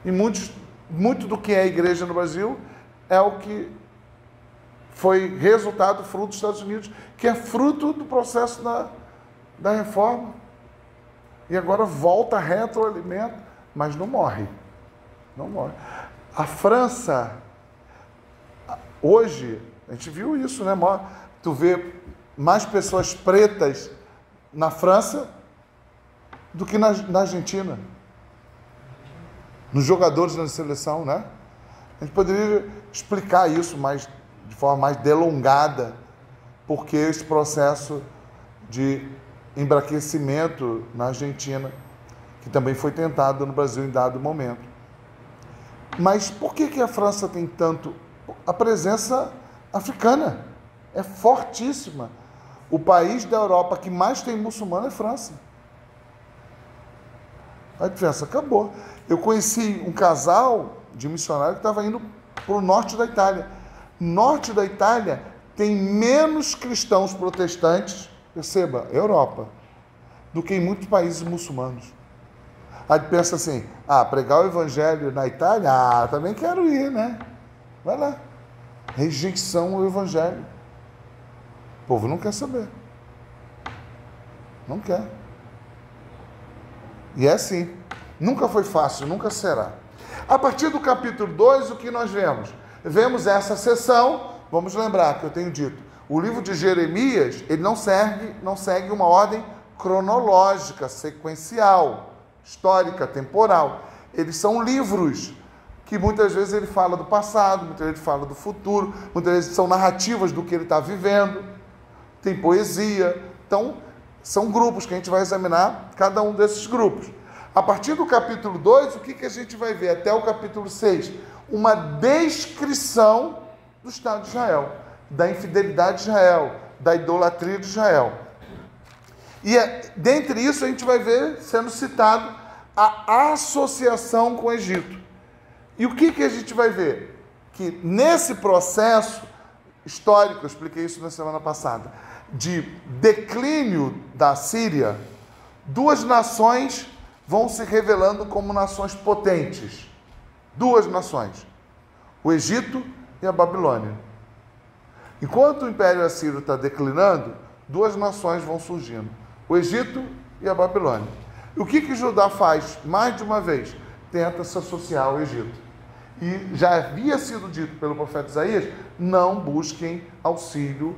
E muito do que é a igreja no Brasil é o que foi resultado, fruto dos Estados Unidos, que é fruto do processo da reforma. E agora volta, retroalimenta, mas não morre. Não morre. A França, hoje, a gente viu isso, né? Tu vê mais pessoas pretas na França do que na Argentina. Nos jogadores da seleção, né? A gente poderia explicar isso de forma mais delongada, porque esse processo de embranquecimento na Argentina, que também foi tentado no Brasil em dado momento. Mas por que a França tem tanto? A presença africana é fortíssima. O país da Europa que mais tem muçulmano é a França. A diferença acabou. Eu conheci um casal de missionários que estava indo para o norte da Itália. Norte da Itália tem menos cristãos protestantes, perceba, Europa, do que em muitos países muçulmanos. Aí pensa assim, pregar o evangelho na Itália? Também quero ir, né? Vai lá. Rejeição ao evangelho. O povo não quer saber. Não quer. E é assim. Nunca foi fácil, nunca será. A partir do capítulo 2, o que nós vemos? Vemos essa sessão, vamos lembrar que eu tenho dito, o livro de Jeremias, ele não segue uma ordem cronológica, sequencial, histórica, temporal. Eles são livros que muitas vezes ele fala do passado, muitas vezes ele fala do futuro, muitas vezes são narrativas do que ele está vivendo, tem poesia. Então, são grupos que a gente vai examinar cada um desses grupos. A partir do capítulo 2, o que a gente vai ver? Até o capítulo 6, uma descrição do Estado de Israel, da infidelidade de Israel, da idolatria de Israel. E dentre isso a gente vai ver sendo citado a associação com o Egito. E o que a gente vai ver? Que nesse processo histórico, eu expliquei isso na semana passada, de declínio da Síria, duas nações vão se revelando como nações potentes. Duas nações, o Egito e a Babilônia. Enquanto o Império Assírio está declinando, duas nações vão surgindo, o Egito e a Babilônia. E o que Judá faz? Mais de uma vez, tenta se associar ao Egito. E já havia sido dito pelo profeta Isaías, não busquem auxílio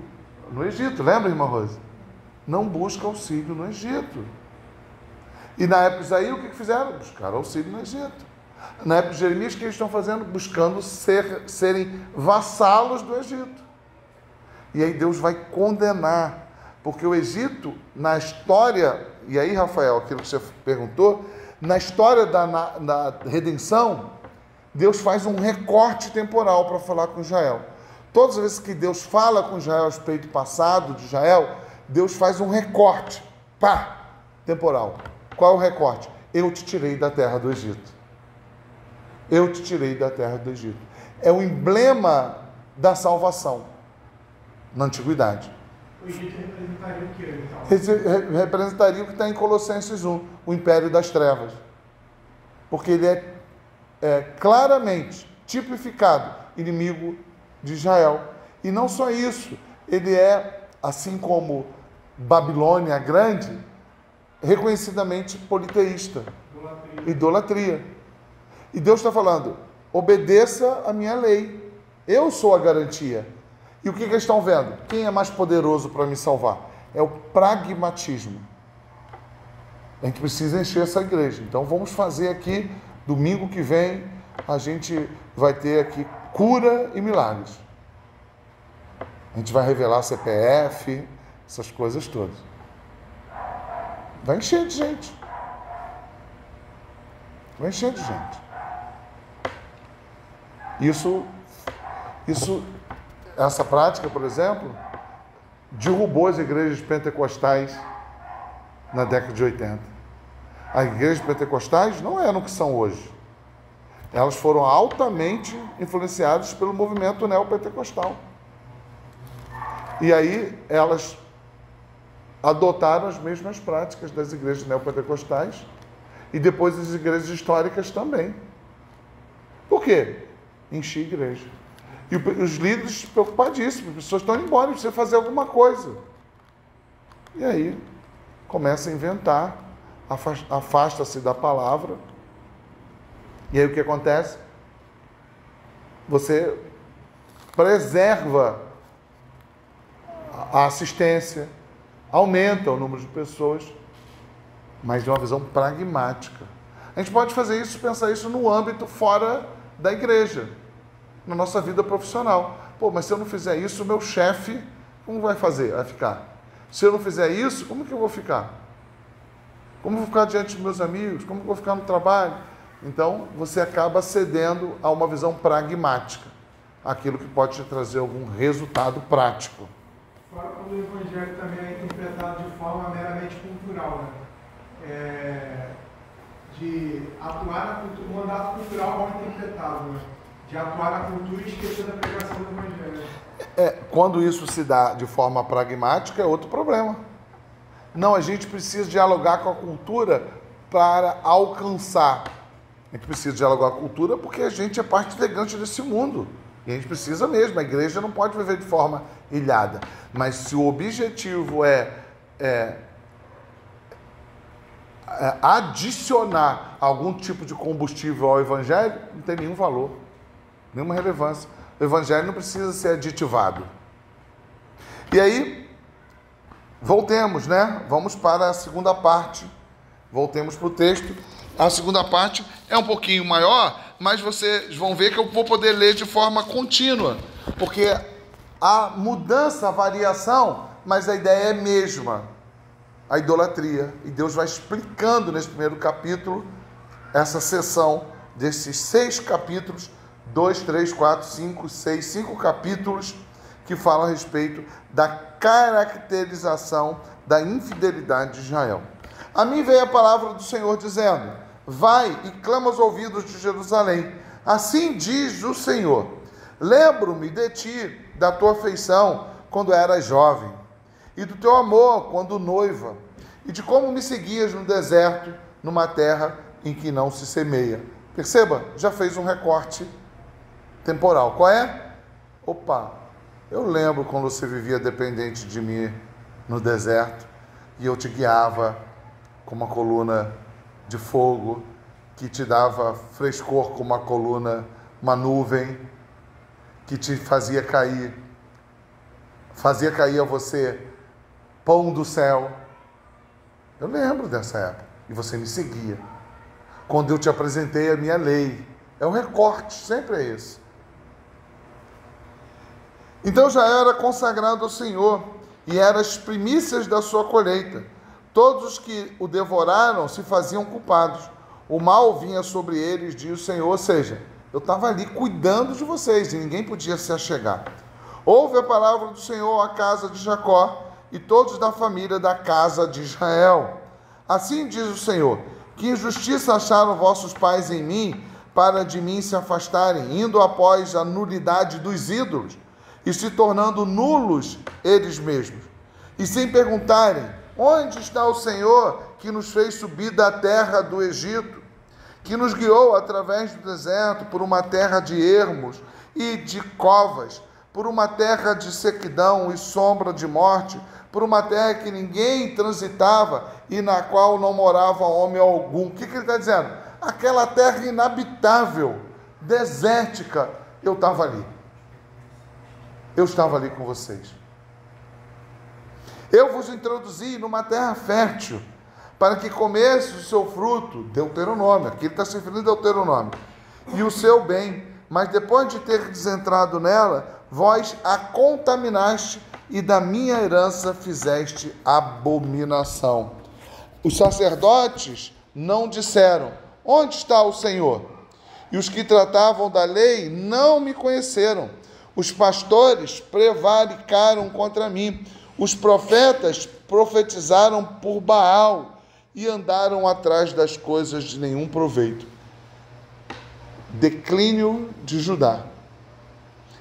no Egito. Lembra, irmã Rosa? Não busca auxílio no Egito. E na época de Isaías, o que fizeram? Buscaram auxílio no Egito. Na época de Jeremias, o que eles estão fazendo? Buscando serem vassalos do Egito. E aí Deus vai condenar, porque o Egito, na história, e aí, Rafael, aquilo que você perguntou, na história da redenção, Deus faz um recorte temporal para falar com Israel. Todas as vezes que Deus fala com Israel a respeito do passado de Israel, Deus faz um recorte, temporal. Qual é o recorte? Eu te tirei da terra do Egito. Eu te tirei da terra do Egito. É o emblema da salvação na antiguidade. O Egito representaria o quê, então? Representaria o que está em Colossenses 1, o império das trevas. Porque ele é claramente tipificado inimigo de Israel. E não só isso, ele é, assim como Babilônia Grande, reconhecidamente politeísta. Idolatria. E Deus está falando, obedeça a minha lei. Eu sou a garantia. E o que eles estão vendo? Quem é mais poderoso para me salvar? É o pragmatismo. A gente precisa encher essa igreja. Então vamos fazer aqui, domingo que vem, a gente vai ter aqui cura e milagres. A gente vai revelar CPF, essas coisas todas. Vai encher de gente. Vai encher de gente. Isso essa prática, por exemplo, derrubou as igrejas pentecostais na década de 80. As igrejas pentecostais não eram o que são hoje. Elas foram altamente influenciadas pelo movimento neopentecostal. E aí elas adotaram as mesmas práticas das igrejas neopentecostais e depois as igrejas históricas também. Por quê? Encher a igreja. E os líderes preocupadíssimos, as pessoas estão indo embora, precisa fazer alguma coisa. E aí começa a inventar, afasta-se da palavra. E aí o que acontece? Você preserva a assistência, aumenta o número de pessoas, mas de uma visão pragmática. A gente pode fazer isso, pensar isso no âmbito fora da igreja, na nossa vida profissional. Pô, mas se eu não fizer isso, o meu chefe, como vai fazer? Vai ficar. Se eu não fizer isso, como que eu vou ficar? Como eu vou ficar diante dos meus amigos? Como eu vou ficar no trabalho? Então, você acaba cedendo a uma visão pragmática, aquilo que pode te trazer algum resultado prático. Fora quando o evangelho também é interpretado de forma meramente cultural, né? De atuar na cultura, o mandato cultural mal interpretado, né? De atuar na cultura e esquecer da pregação do evangelho. Quando isso se dá de forma pragmática, é outro problema. Não, a gente precisa dialogar com a cultura para alcançar. A gente precisa dialogar com a cultura porque a gente é parte integrante desse mundo. E a gente precisa mesmo. A igreja não pode viver de forma ilhada. Mas se o objetivo é adicionar algum tipo de combustível ao evangelho, não tem nenhum valor, nenhuma relevância. O evangelho não precisa ser aditivado. E aí, voltemos, né? Vamos para a segunda parte. Voltemos para o texto. A segunda parte é um pouquinho maior, mas vocês vão ver que eu vou poder ler de forma contínua, porque há mudança, a variação, mas a ideia é a mesma, a idolatria. E Deus vai explicando nesse primeiro capítulo, essa seção desses 6 capítulos, 2, 3, 4, 5, 6, 5 capítulos que falam a respeito da caracterização da infidelidade de Israel. A mim veio a palavra do Senhor dizendo: vai e clama aos ouvidos de Jerusalém. Assim diz o Senhor: lembro-me de ti, da tua afeição, quando eras jovem, e do teu amor, quando noiva, e de como me seguias no deserto, numa terra em que não se semeia. Perceba, já fez um recorte temporal. Qual é? Opa, eu lembro quando você vivia dependente de mim no deserto, e eu te guiava com uma coluna de fogo, que te dava frescor com uma coluna, uma nuvem, que te fazia cair a você pão do céu. Eu lembro dessa época, e você me seguia. Quando eu te apresentei a minha lei, é um recorte, sempre é esse. Então já era consagrado ao Senhor, e eram as primícias da sua colheita. Todos os que o devoraram se faziam culpados. O mal vinha sobre eles, diz o Senhor. Ou seja, eu estava ali cuidando de vocês e ninguém podia se achegar. Ouve a palavra do Senhor à casa de Jacó e todos da família da casa de Israel. Assim diz o Senhor: que injustiça acharam vossos pais em mim, para de mim se afastarem, indo após a nulidade dos ídolos e se tornando nulos eles mesmos, e sem perguntarem: onde está o Senhor que nos fez subir da terra do Egito, que nos guiou através do deserto por uma terra de ermos e de covas, por uma terra de sequidão e sombra de morte, por uma terra que ninguém transitava e na qual não morava homem algum? O que ele está dizendo? Aquela terra inabitável, desértica, eu estava ali. Eu estava ali com vocês. Eu vos introduzi numa terra fértil, para que comesse o seu fruto, Deuteronômio, aqui ele está se referindo a Deuteronômio, e o seu bem, mas depois de ter desentrado nela, vós a contaminaste, e da minha herança fizeste abominação. Os sacerdotes não disseram: onde está o Senhor? E os que tratavam da lei não me conheceram. Os pastores prevaricaram contra mim. Os profetas profetizaram por Baal e andaram atrás das coisas de nenhum proveito. Declínio de Judá.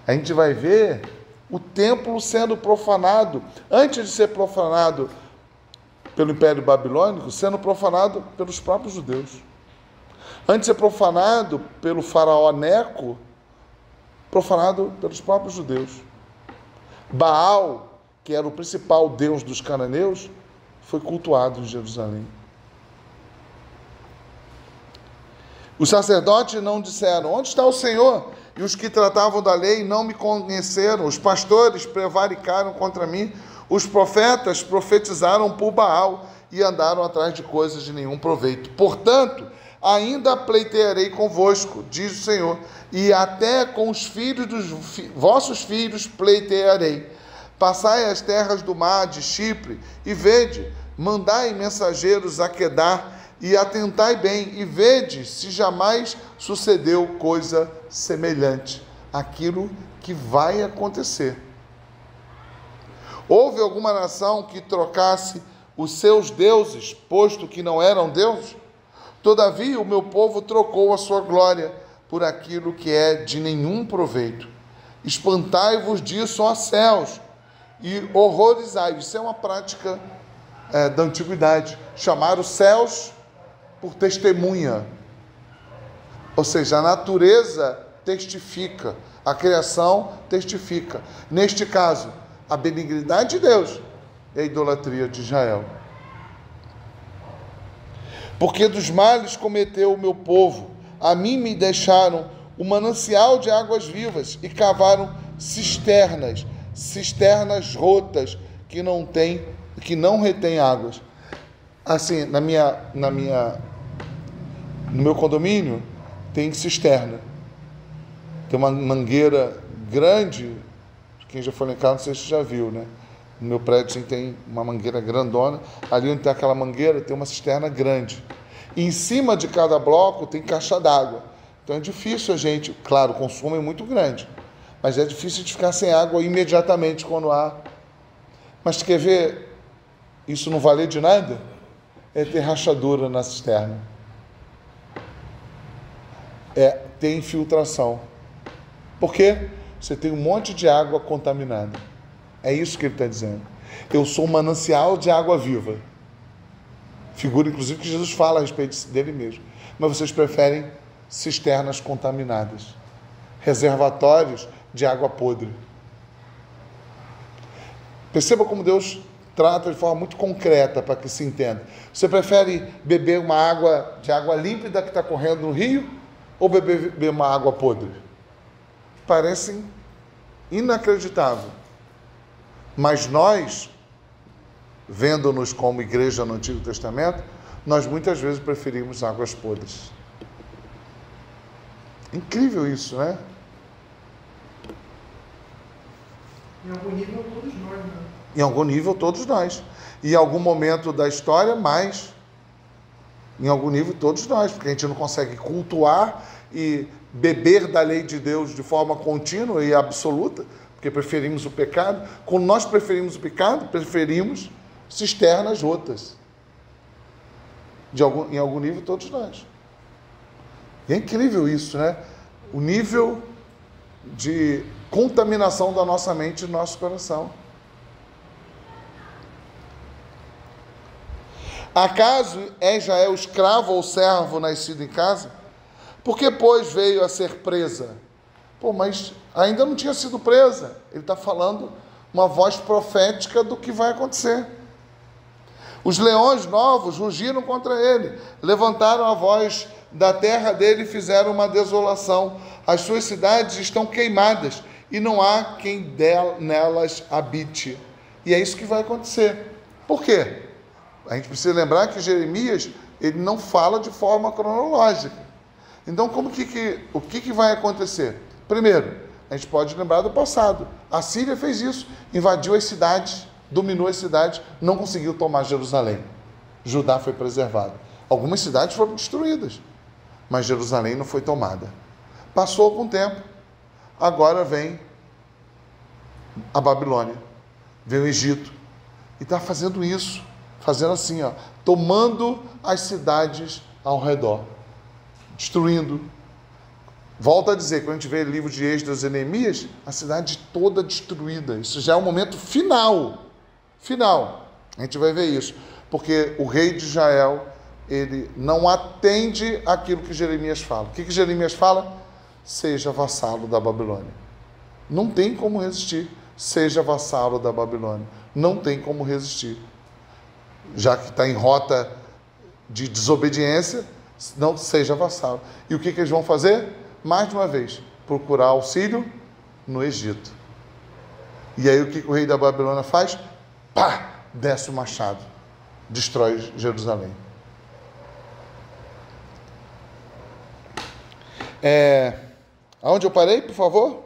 A gente vai ver o templo sendo profanado, antes de ser profanado pelo Império Babilônico, sendo profanado pelos próprios judeus. Antes de ser profanado pelo faraó Neco, profanado pelos próprios judeus. Baal, que era o principal deus dos cananeus, foi cultuado em Jerusalém. Os sacerdotes não disseram: onde está o Senhor? E os que tratavam da lei não me conheceram. Os pastores prevaricaram contra mim. Os profetas profetizaram por Baal e andaram atrás de coisas de nenhum proveito. Portanto, ainda pleitearei convosco, diz o Senhor, e até com os filhos dos vossos filhos pleitearei. Passai as terras do mar de Chipre e vede, mandai mensageiros a Quedar, e atentai bem, e vede se jamais sucedeu coisa semelhante àquilo que vai acontecer. Houve alguma nação que trocasse os seus deuses, posto que não eram deuses? Todavia o meu povo trocou a sua glória por aquilo que é de nenhum proveito. Espantai-vos disso, ó céus, e horrorizai-vos. Isso é uma prática da antiguidade, chamar os céus por testemunha. Ou seja, a natureza testifica, a criação testifica. Neste caso, a benignidade de Deus e a idolatria de Israel. Porque dos males cometeu o meu povo, a mim me deixaram o manancial de águas vivas e cavaram cisternas rotas que não retêm águas. Assim, no meu condomínio tem cisterna. Tem uma mangueira grande, quem já foi lá em casa, não sei se já viu, né? No meu prédio tem uma mangueira grandona. Ali onde tem aquela mangueira tem uma cisterna grande. E em cima de cada bloco tem caixa d'água. Então é difícil a gente, claro, o consumo é muito grande, mas é difícil de ficar sem água imediatamente quando há. Mas quer ver isso não valer de nada? É ter rachadura na cisterna. É ter infiltração. Por quê? Você tem um monte de água contaminada. É isso que ele está dizendo. Eu sou um manancial de água viva. Figura, inclusive, que Jesus fala a respeito dele mesmo. Mas vocês preferem cisternas contaminadas. Reservatórios de água podre. Perceba como Deus trata de forma muito concreta para que se entenda. Você prefere beber uma água de água límpida que está correndo no rio ou beber uma água podre? Parecem inacreditável. Mas nós, vendo-nos como igreja no Antigo Testamento, nós muitas vezes preferimos águas podres. Incrível isso, né? Em algum nível, todos nós, né? Em algum nível, todos nós. E em algum momento da história, mais. Em algum nível, todos nós, porque a gente não consegue cultuar e beber da lei de Deus de forma contínua e absoluta, porque preferimos o pecado. Quando nós preferimos o pecado, preferimos cisternas rotas. Em algum nível, todos nós. E é incrível isso, né? O nível de contaminação da nossa mente e do nosso coração. Acaso é Israel escravo ou servo nascido em casa? Por que, pois, veio a ser presa? Pô, mas ainda não tinha sido presa. Ele está falando uma voz profética do que vai acontecer. Os leões novos rugiram contra ele, levantaram a voz da terra dele e fizeram uma desolação. As suas cidades estão queimadas e não há quem nelas habite. E é isso que vai acontecer. Por quê? A gente precisa lembrar que Jeremias, ele não fala de forma cronológica. Então, o que vai acontecer? Primeiro, a gente pode lembrar do passado. A Síria fez isso, invadiu as cidades, dominou as cidades, não conseguiu tomar Jerusalém. Judá foi preservado. Algumas cidades foram destruídas, mas Jerusalém não foi tomada. Passou algum tempo, agora vem a Babilônia, veio o Egito, e está fazendo isso, fazendo assim, ó, tomando as cidades ao redor, destruindo. Volto a dizer, quando a gente vê o livro de Êxodo e Neemias, a cidade toda destruída. Isso já é o momento final. A gente vai ver isso. Porque o rei de Israel, ele não atende aquilo que Jeremias fala. O que Jeremias fala? Seja vassalo da Babilônia. Não tem como resistir. Seja vassalo da Babilônia. Não tem como resistir. Já que está em rota de desobediência, não seja vassalo. E o que eles vão fazer? Mais de uma vez, procurar auxílio no Egito. E aí o que o rei da Babilônia faz? Pá! Desce o machado. Destrói Jerusalém. Aonde eu parei, por favor?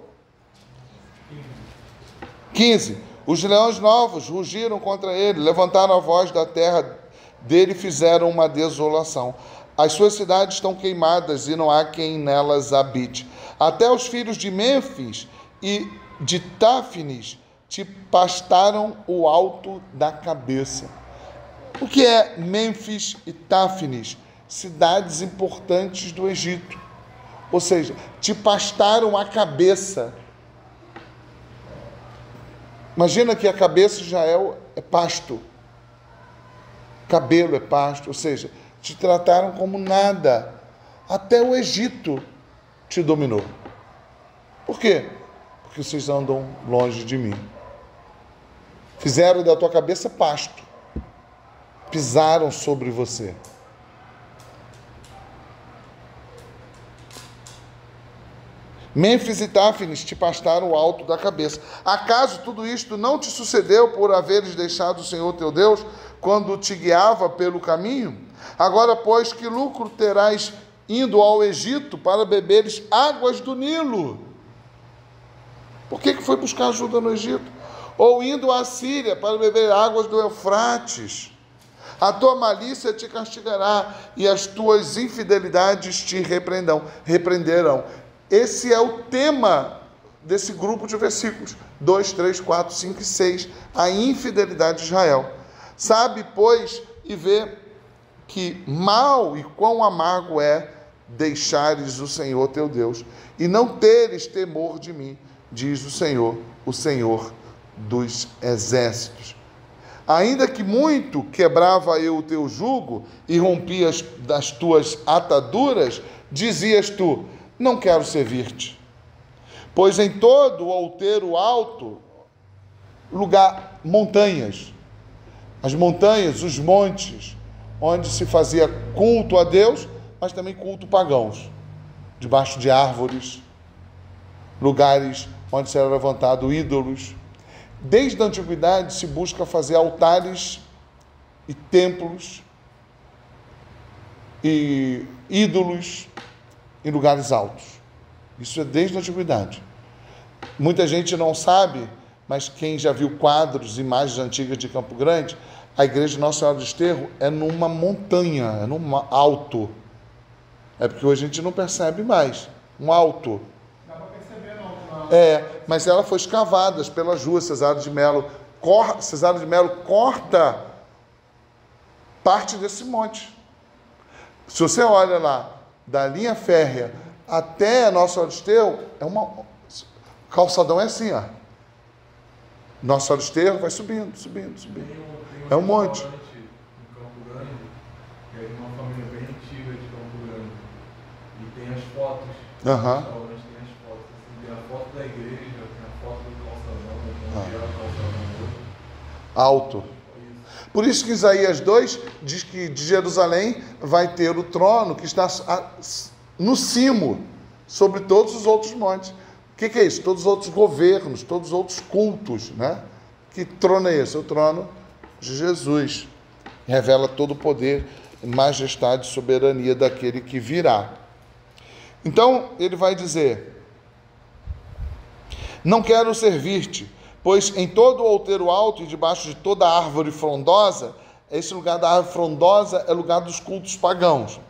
15. Os leões novos rugiram contra ele, levantaram a voz da terra dele e fizeram uma desolação. As suas cidades estão queimadas e não há quem nelas habite. Até os filhos de Mênfis e de Táfnis te pastaram o alto da cabeça. O que é Mênfis e Táfnis? Cidades importantes do Egito. Ou seja, te pastaram a cabeça. Imagina que a cabeça de Israel é pasto. Cabelo é pasto, ou seja, te trataram como nada. Até o Egito te dominou. Por quê? Porque vocês andam longe de mim. Fizeram da tua cabeça pasto. Pisaram sobre você. Mênfis e Táfnis te pastaram o alto da cabeça. Acaso tudo isto não te sucedeu por haveres deixado o Senhor teu Deus quando te guiava pelo caminho? Agora, pois, que lucro terás indo ao Egito para beberes águas do Nilo? Por que foi buscar ajuda no Egito? Ou indo à Síria para beber águas do Eufrates? A tua malícia te castigará e as tuas infidelidades te repreenderão. Esse é o tema desse grupo de versículos 2, 3, 4, 5 e 6. A infidelidade de Israel. Sabe, pois, e vê que mal e quão amargo é deixares o Senhor teu Deus e não teres temor de mim, diz o Senhor dos exércitos. Ainda que muito quebrava eu o teu jugo e rompias das tuas ataduras, dizias tu, não quero servir-te. Pois em todo o outeiro alto, lugar, montanhas, as montanhas, os montes, onde se fazia culto a Deus, mas também culto pagãos, debaixo de árvores, lugares onde se era levantado ídolos. Desde a antiguidade se busca fazer altares e templos e ídolos em lugares altos. Isso é desde a antiguidade. Muita gente não sabe, mas quem já viu quadros, imagens antigas de Campo Grande, a igreja de Nossa Senhora do Desterro é numa montanha, é num alto. É porque hoje a gente não percebe mais. Um alto. Dá para perceber, não. Mas ela foi escavada pelas ruas Cesário de Melo. Cesário de Melo corta parte desse monte. Se você olha lá, da linha férrea até a Nossa Senhora do Desterro, o calçadão é assim, ó. Nossa Senhora do Desterro vai subindo. É um monte. Em Campo Grande, que é de uma família bem antiga de Campo Grande. E tem as fotos. Aham. Tem as fotos. Assim, tem a foto da igreja, tem a foto do calçadão, tem o calçadão Alto. Por isso que Isaías 2 diz que de Jerusalém vai ter o trono que está no cimo, sobre todos os outros montes. O que é isso? Todos os outros governos, todos os outros cultos, né? Que trono é esse? O trono de Jesus. Revela todo o poder, majestade e soberania daquele que virá. Então, ele vai dizer, não quero servir-te, pois em todo o outeiro alto e debaixo de toda árvore frondosa, esse lugar da árvore frondosa é lugar dos cultos pagãos.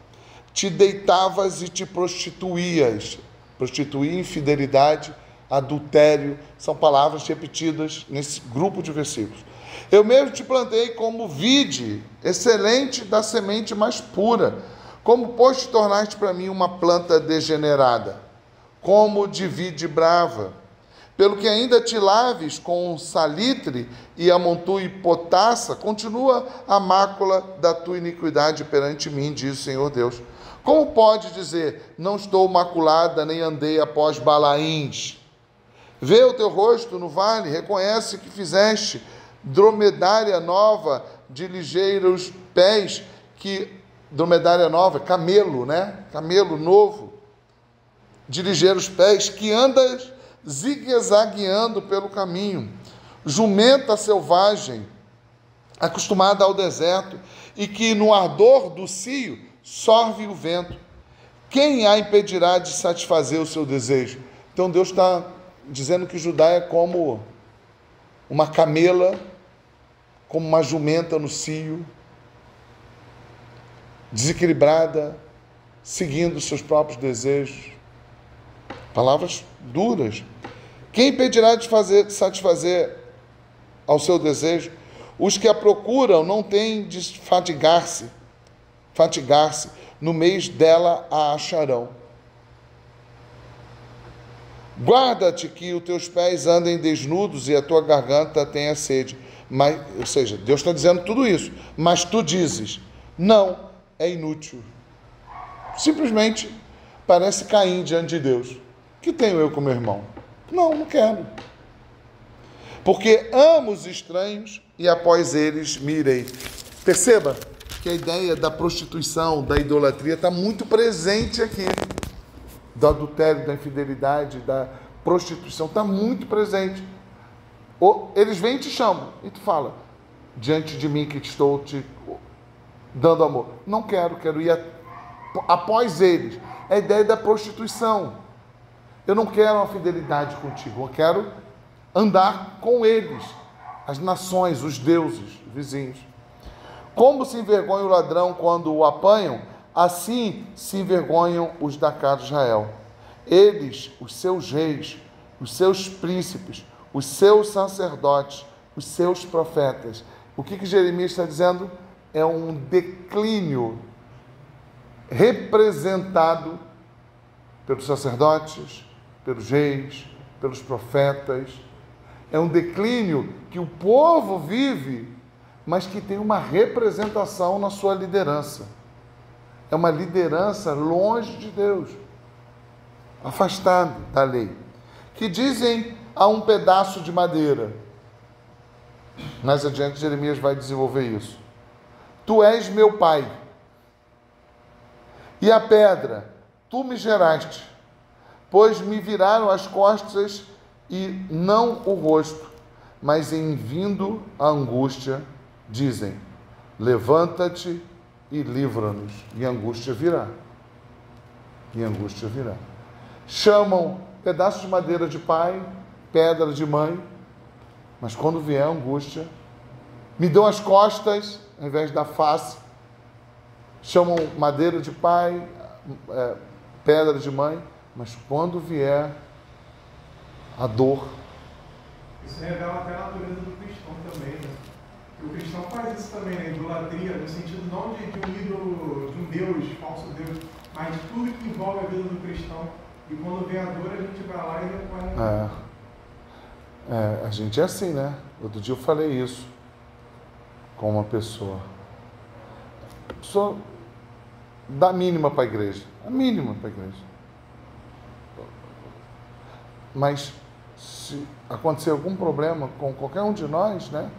Te deitavas e te prostituías. Prostituir infidelidade adultério, são palavras repetidas nesse grupo de versículos. Eu mesmo te plantei como vide, excelente da semente mais pura. Como, pois, te tornaste para mim uma planta degenerada, como de vide brava? Pelo que ainda te laves com salitre e amontue potassa, continua a mácula da tua iniquidade perante mim, diz o Senhor Deus. Como pode dizer, não estou maculada, nem andei após Balaíns? Vê o teu rosto no vale, reconhece que fizeste dromedária nova de ligeiros pés, dromedária nova, camelo, né? Camelo novo, de ligeiros pés, que andas zigue-zagueando pelo caminho, jumenta selvagem, acostumada ao deserto, e que no ardor do cio sorve o vento. Quem a impedirá de satisfazer o seu desejo? Então Deus está dizendo que Judá é como uma camela, como uma jumenta no cio, desequilibrada, seguindo seus próprios desejos. Palavras duras. Quem impedirá de satisfazer ao seu desejo? Os que a procuram não têm de fatigar-se. No mês dela a acharão. Guarda-te que os teus pés andem desnudos e a tua garganta tenha sede. Ou seja, Deus está dizendo tudo isso. Mas tu dizes, não, é inútil. Simplesmente parece Caim diante de Deus. Que tenho eu com meu irmão? Não quero. Porque amo os estranhos e após eles me irei. Perceba que a ideia da prostituição, da idolatria está muito presente aqui. Do adultério, da infidelidade, da prostituição, está muito presente. Eles vêm e te chamam, e tu fala, diante de mim que estou te dando amor. Não quero ir após eles. É a ideia da prostituição. Eu não quero uma fidelidade contigo, eu quero andar com eles, as nações, os deuses, vizinhos. Como se envergonha o ladrão quando o apanham, assim se envergonham os da casa de Israel. Eles, os seus reis, os seus príncipes, os seus sacerdotes, os seus profetas. O que Jeremias está dizendo? É um declínio representado pelos sacerdotes, pelos reis, pelos profetas. É um declínio que o povo vive, mas que tem uma representação na sua liderança. É uma liderança longe de Deus, afastada da lei, que dizem a um pedaço de madeira. Mais adiante Jeremias vai desenvolver isso. Tu és meu pai, e a pedra, tu me geraste, pois me viraram as costas e não o rosto, mas em vindo a angústia, dizem, levanta-te e livra-nos, e a angústia virá. E a angústia virá. Chamam pedaço de madeira de pai, pedra de mãe, mas quando vier a angústia, me dão as costas ao invés da face. Chamam madeira de pai, pedra de mãe, mas quando vier a dor. Isso revela até a natureza do cristão também, né? O cristão faz isso também, né? Idolatria, no sentido não de um ídolo, de um Deus, falso Deus, mas de tudo que envolve a vida do cristão. E quando vem a dor, a gente vai lá e recorre. A gente é assim, né? Outro dia eu falei isso com uma pessoa. A pessoa dá a mínima para a igreja. A mínima para a igreja. Mas se acontecer algum problema com qualquer um de nós, né?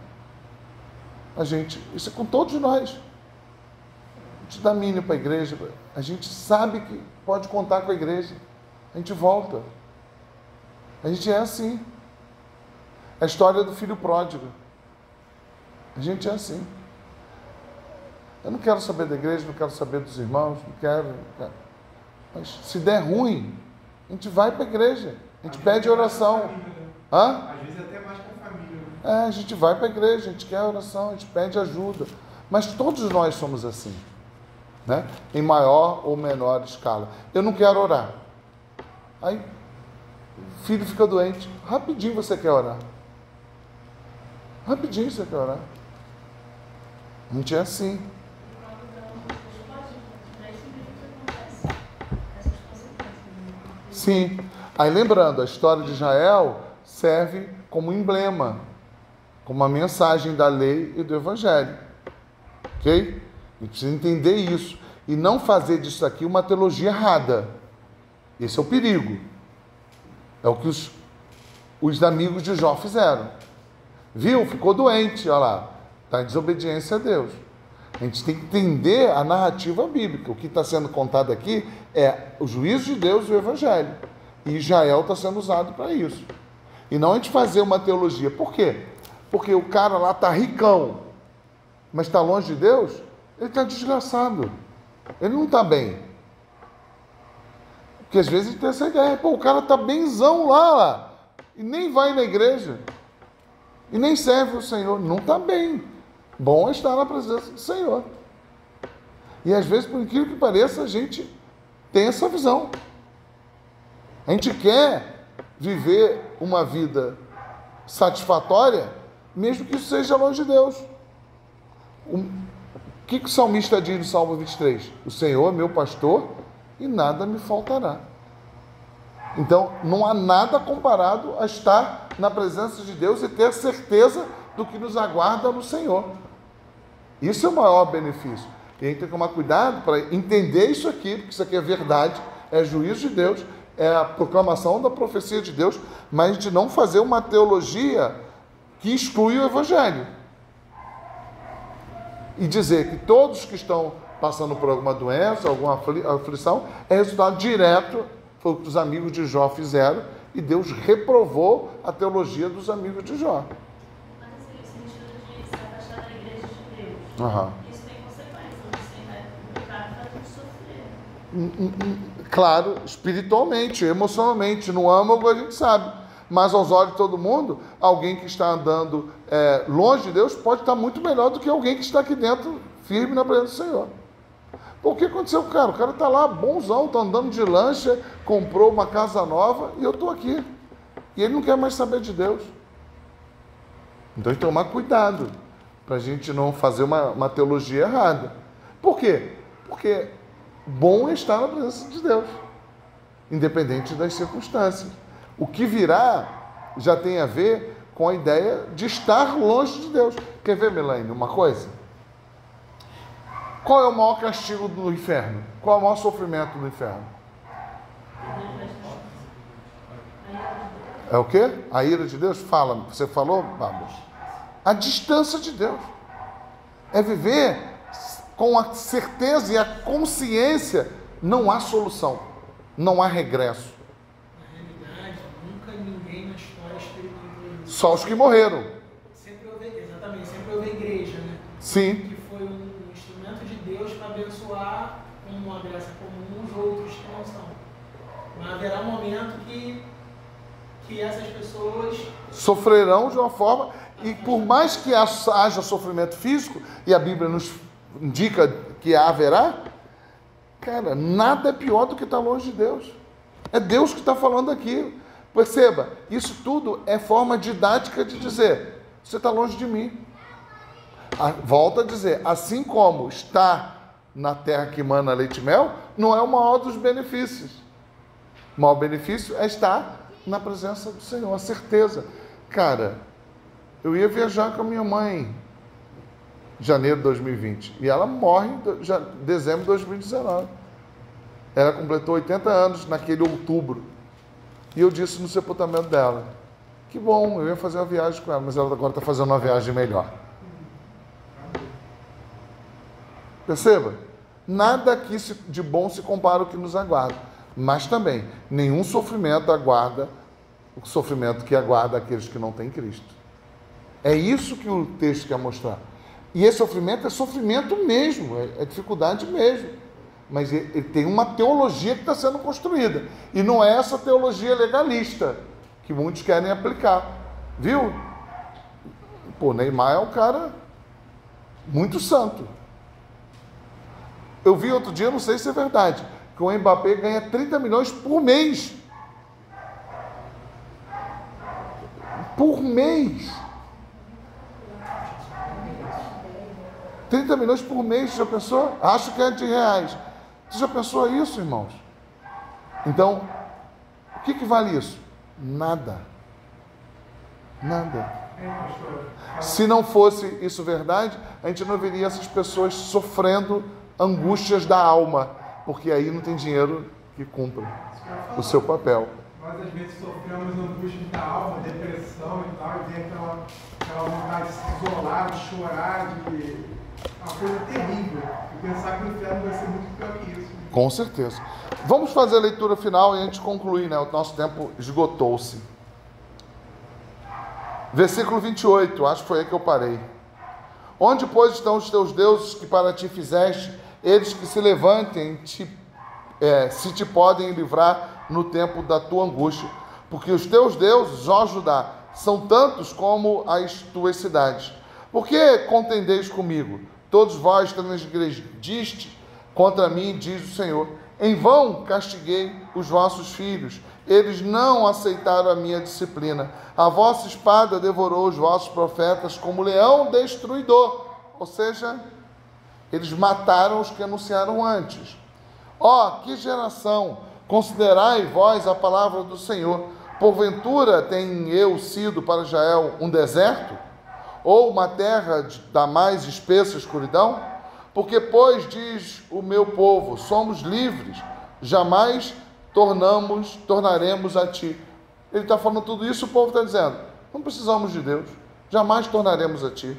Isso é com todos nós. A gente dá a mínima para a igreja. A gente sabe que pode contar com a igreja. A gente volta. A gente é assim. É a história do filho pródigo. A gente é assim. Eu não quero saber da igreja, não quero saber dos irmãos, não quero. Mas se der ruim, a gente vai para a igreja. A gente pede oração. Às vezes até mais com a família. A gente vai para a igreja, a gente quer oração, a gente pede ajuda. Mas todos nós somos assim, né? Em maior ou menor escala. Eu não quero orar. Aí O filho fica doente. Rapidinho você quer orar. Rapidinho você quer orar. A gente é assim. Sim. Aí lembrando, a história de Israel serve como emblema, como uma mensagem da lei e do evangelho. Ok? A gente precisa entender isso. E não fazer disso aqui uma teologia errada. Esse é o perigo. É o que os amigos de Jó fizeram. Viu? Ficou doente, olha lá. Está em desobediência a Deus. A gente tem que entender a narrativa bíblica. O que está sendo contado aqui é o juízo de Deus e o evangelho. E Israel está sendo usado para isso. E não a gente fazer uma teologia. Por quê? Porque o cara lá está ricão, mas está longe de Deus, ele está desgraçado. Ele não está bem. Porque às vezes a gente tem essa ideia. Pô, o cara está benzão lá, e nem vai na igreja. E nem serve o Senhor. Não está bem. Bom é estar na presença do Senhor. E às vezes, por incrível que pareça, a gente tem essa visão. A gente quer viver uma vida satisfatória, mesmo que isso seja longe de Deus. O que o salmista diz no Salmo 23? O Senhor é meu pastor e nada me faltará. Então, não há nada comparado a estar na presença de Deus e ter certeza do que nos aguarda no Senhor. Isso é o maior benefício. E a gente tem que tomar cuidado para entender isso aqui, porque isso aqui é verdade, é juízo de Deus, é a proclamação da profecia de Deus, mas de não fazer uma teologia que exclui o Evangelho. E dizer que todos que estão passando por alguma doença, alguma aflição, é resultado direto, foi o que os amigos de Jó fizeram, e Deus reprovou a teologia dos amigos de Jó. Mas assim, o sentido de se afastar da igreja de Deus, isso tem consequências, o cara vai sofrer. Claro, espiritualmente, emocionalmente, no âmago a gente sabe, mas aos olhos de todo mundo, alguém que está andando longe de Deus pode estar muito melhor do que alguém que está aqui dentro, firme na presença do Senhor. O que aconteceu com o cara? O cara está lá, bonzão, está andando de lancha, comprou uma casa nova e eu estou aqui. E ele não quer mais saber de Deus. Então tem que tomar cuidado para a gente não fazer uma teologia errada. Por quê? Porque bom é estar na presença de Deus, independente das circunstâncias. O que virá já tem a ver com a ideia de estar longe de Deus. Quer ver, Melaine, uma coisa? Qual é o maior castigo do inferno? Qual é o maior sofrimento do inferno? É o quê? A ira de Deus? Fala, você falou, Pablo? A distância de Deus. É viver com a certeza e a consciência, não há solução, não há regresso. Na realidade, nunca ninguém na história experimentou isso. Só os que morreram. Sempre houve a igreja, né? Sim. Que foi um instrumento de Deus para abençoar com uma graça comum os outros que não são. Mas haverá um momento que essas pessoas sofrerão de uma forma, e por mais que haja sofrimento físico, e a Bíblia nos indica que haverá, cara, nada é pior do que estar longe de Deus. É Deus que está falando aqui. Perceba, isso tudo é forma didática de dizer, você está longe de mim. Volto a dizer, assim como estar na terra que emana leite e mel, não é o maior dos benefícios. O maior benefício é estar na presença do Senhor, a certeza. Cara, eu ia viajar com a minha mãe em janeiro de 2020 e ela morre em dezembro de 2019. Ela completou 80 anos naquele outubro. E eu disse no sepultamento dela, que bom, eu ia fazer uma viagem com ela, mas ela agora está fazendo uma viagem melhor. Perceba? Nada aqui de bom se compara ao que nos aguarda. Mas também, nenhum sofrimento aguarda o sofrimento que aguarda aqueles que não têm Cristo. É isso que o texto quer mostrar. E esse sofrimento é sofrimento mesmo, é dificuldade mesmo. Mas ele tem uma teologia que está sendo construída. E não é essa teologia legalista que muitos querem aplicar. Viu? Pô, Neymar é um cara muito santo. Eu vi outro dia, não sei se é verdade, que o Mbappé ganha 30 milhões por mês. por mês. 30 milhões por mês, você já pensou? Acho que é de reais. Você já pensou isso, irmãos? Então, o que vale isso? Nada. Nada. Se não fosse isso verdade, a gente não veria essas pessoas sofrendo angústias da alma, porque aí não tem dinheiro que cumpra o seu papel. Nós às vezes sofremos angústias da alma, depressão e tal, e vem aquela vontade de se isolar, de chorar, de uma coisa terrível. E pensar que o inferno vai ser muito pior que isso. Com certeza. Vamos fazer a leitura final e a gente conclui, né? O nosso tempo esgotou-se. Versículo 28, acho que foi aí que eu parei. Onde, pois, estão os teus deuses que para ti fizeste, eles que se levantem, se te podem livrar no tempo da tua angústia? Porque os teus deuses, ó Judá, são tantos como as tuas cidades. Por que contendeis comigo? Todos vós transgrediste contra mim, diz o Senhor. Em vão castiguei os vossos filhos. Eles não aceitaram a minha disciplina. A vossa espada devorou os vossos profetas como leão destruidor. Ou seja, eles mataram os que anunciaram antes. Ó, que geração! Considerai vós a palavra do Senhor. Porventura tenho eu sido para Israel um deserto? Ou uma terra da mais espessa escuridão? Porque, pois, diz o meu povo, somos livres, jamais tornaremos a ti. Ele está falando tudo isso, o povo está dizendo, não precisamos de Deus, jamais tornaremos a ti.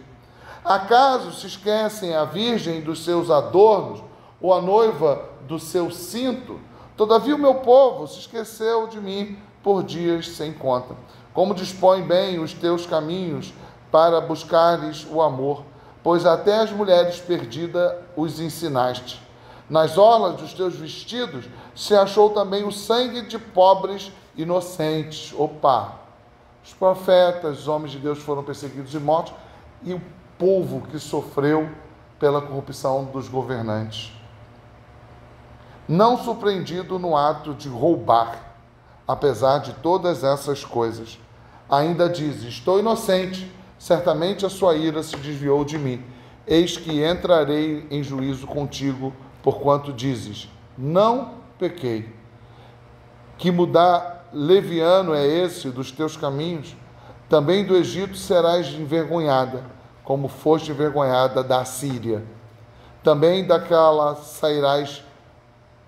Acaso se esquecem a virgem dos seus adornos, ou a noiva do seu cinto? Todavia o meu povo se esqueceu de mim por dias sem conta. Como dispõe bem os teus caminhos para buscares o amor, pois até as mulheres perdidas os ensinaste. Nas orlas dos teus vestidos se achou também o sangue de pobres inocentes. Opa! Os profetas, os homens de Deus foram perseguidos e mortos, e o povo que sofreu pela corrupção dos governantes. Não surpreendido no ato de roubar, apesar de todas essas coisas, ainda diz, estou inocente, certamente a sua ira se desviou de mim. Eis que entrarei em juízo contigo, porquanto dizes, não pequei. Que mudar leviano é esse dos teus caminhos? Também do Egito serás envergonhada, como foste envergonhada da Síria. Também daquela sairás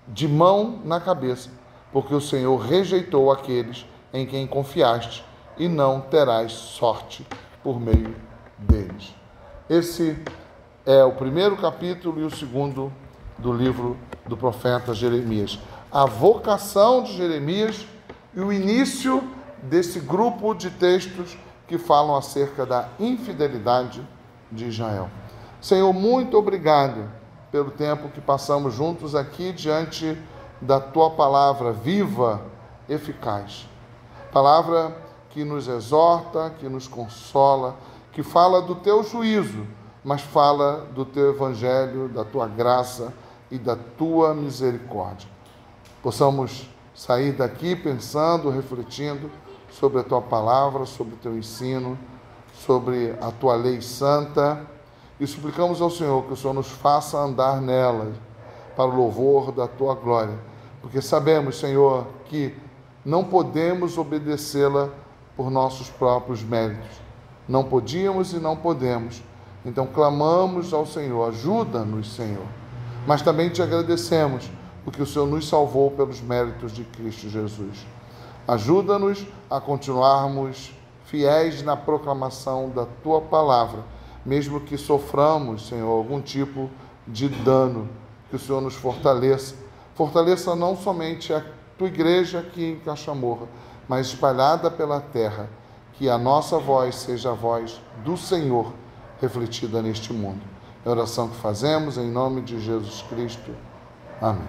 de mão na cabeça, porque o Senhor rejeitou aqueles em quem confiaste, e não terás sorte por meio deles. Esse é o primeiro capítulo e o segundo do livro do profeta Jeremias. A vocação de Jeremias e o início desse grupo de textos que falam acerca da infidelidade de Israel. Senhor, muito obrigado pelo tempo que passamos juntos aqui diante da Tua palavra viva, eficaz. Palavra que nos exorta, que nos consola, que fala do Teu juízo, mas fala do Teu evangelho, da Tua graça e da Tua misericórdia. Possamos sair daqui pensando, refletindo sobre a Tua palavra, sobre o Teu ensino, sobre a Tua lei santa, e suplicamos ao Senhor que o Senhor nos faça andar nela para o louvor da Tua glória, porque sabemos, Senhor, que não podemos obedecê-la por nossos próprios méritos. Não podíamos e não podemos. Então clamamos ao Senhor, ajuda-nos, Senhor. Mas também te agradecemos, porque o Senhor nos salvou pelos méritos de Cristo Jesus. Ajuda-nos a continuarmos fiéis na proclamação da Tua palavra, mesmo que soframos, Senhor, algum tipo de dano, que o Senhor nos fortaleça. Fortaleça não somente a Tua igreja aqui em Cachamorra, mas espalhada pela terra, que a nossa voz seja a voz do Senhor refletida neste mundo. É a oração que fazemos em nome de Jesus Cristo. Amém.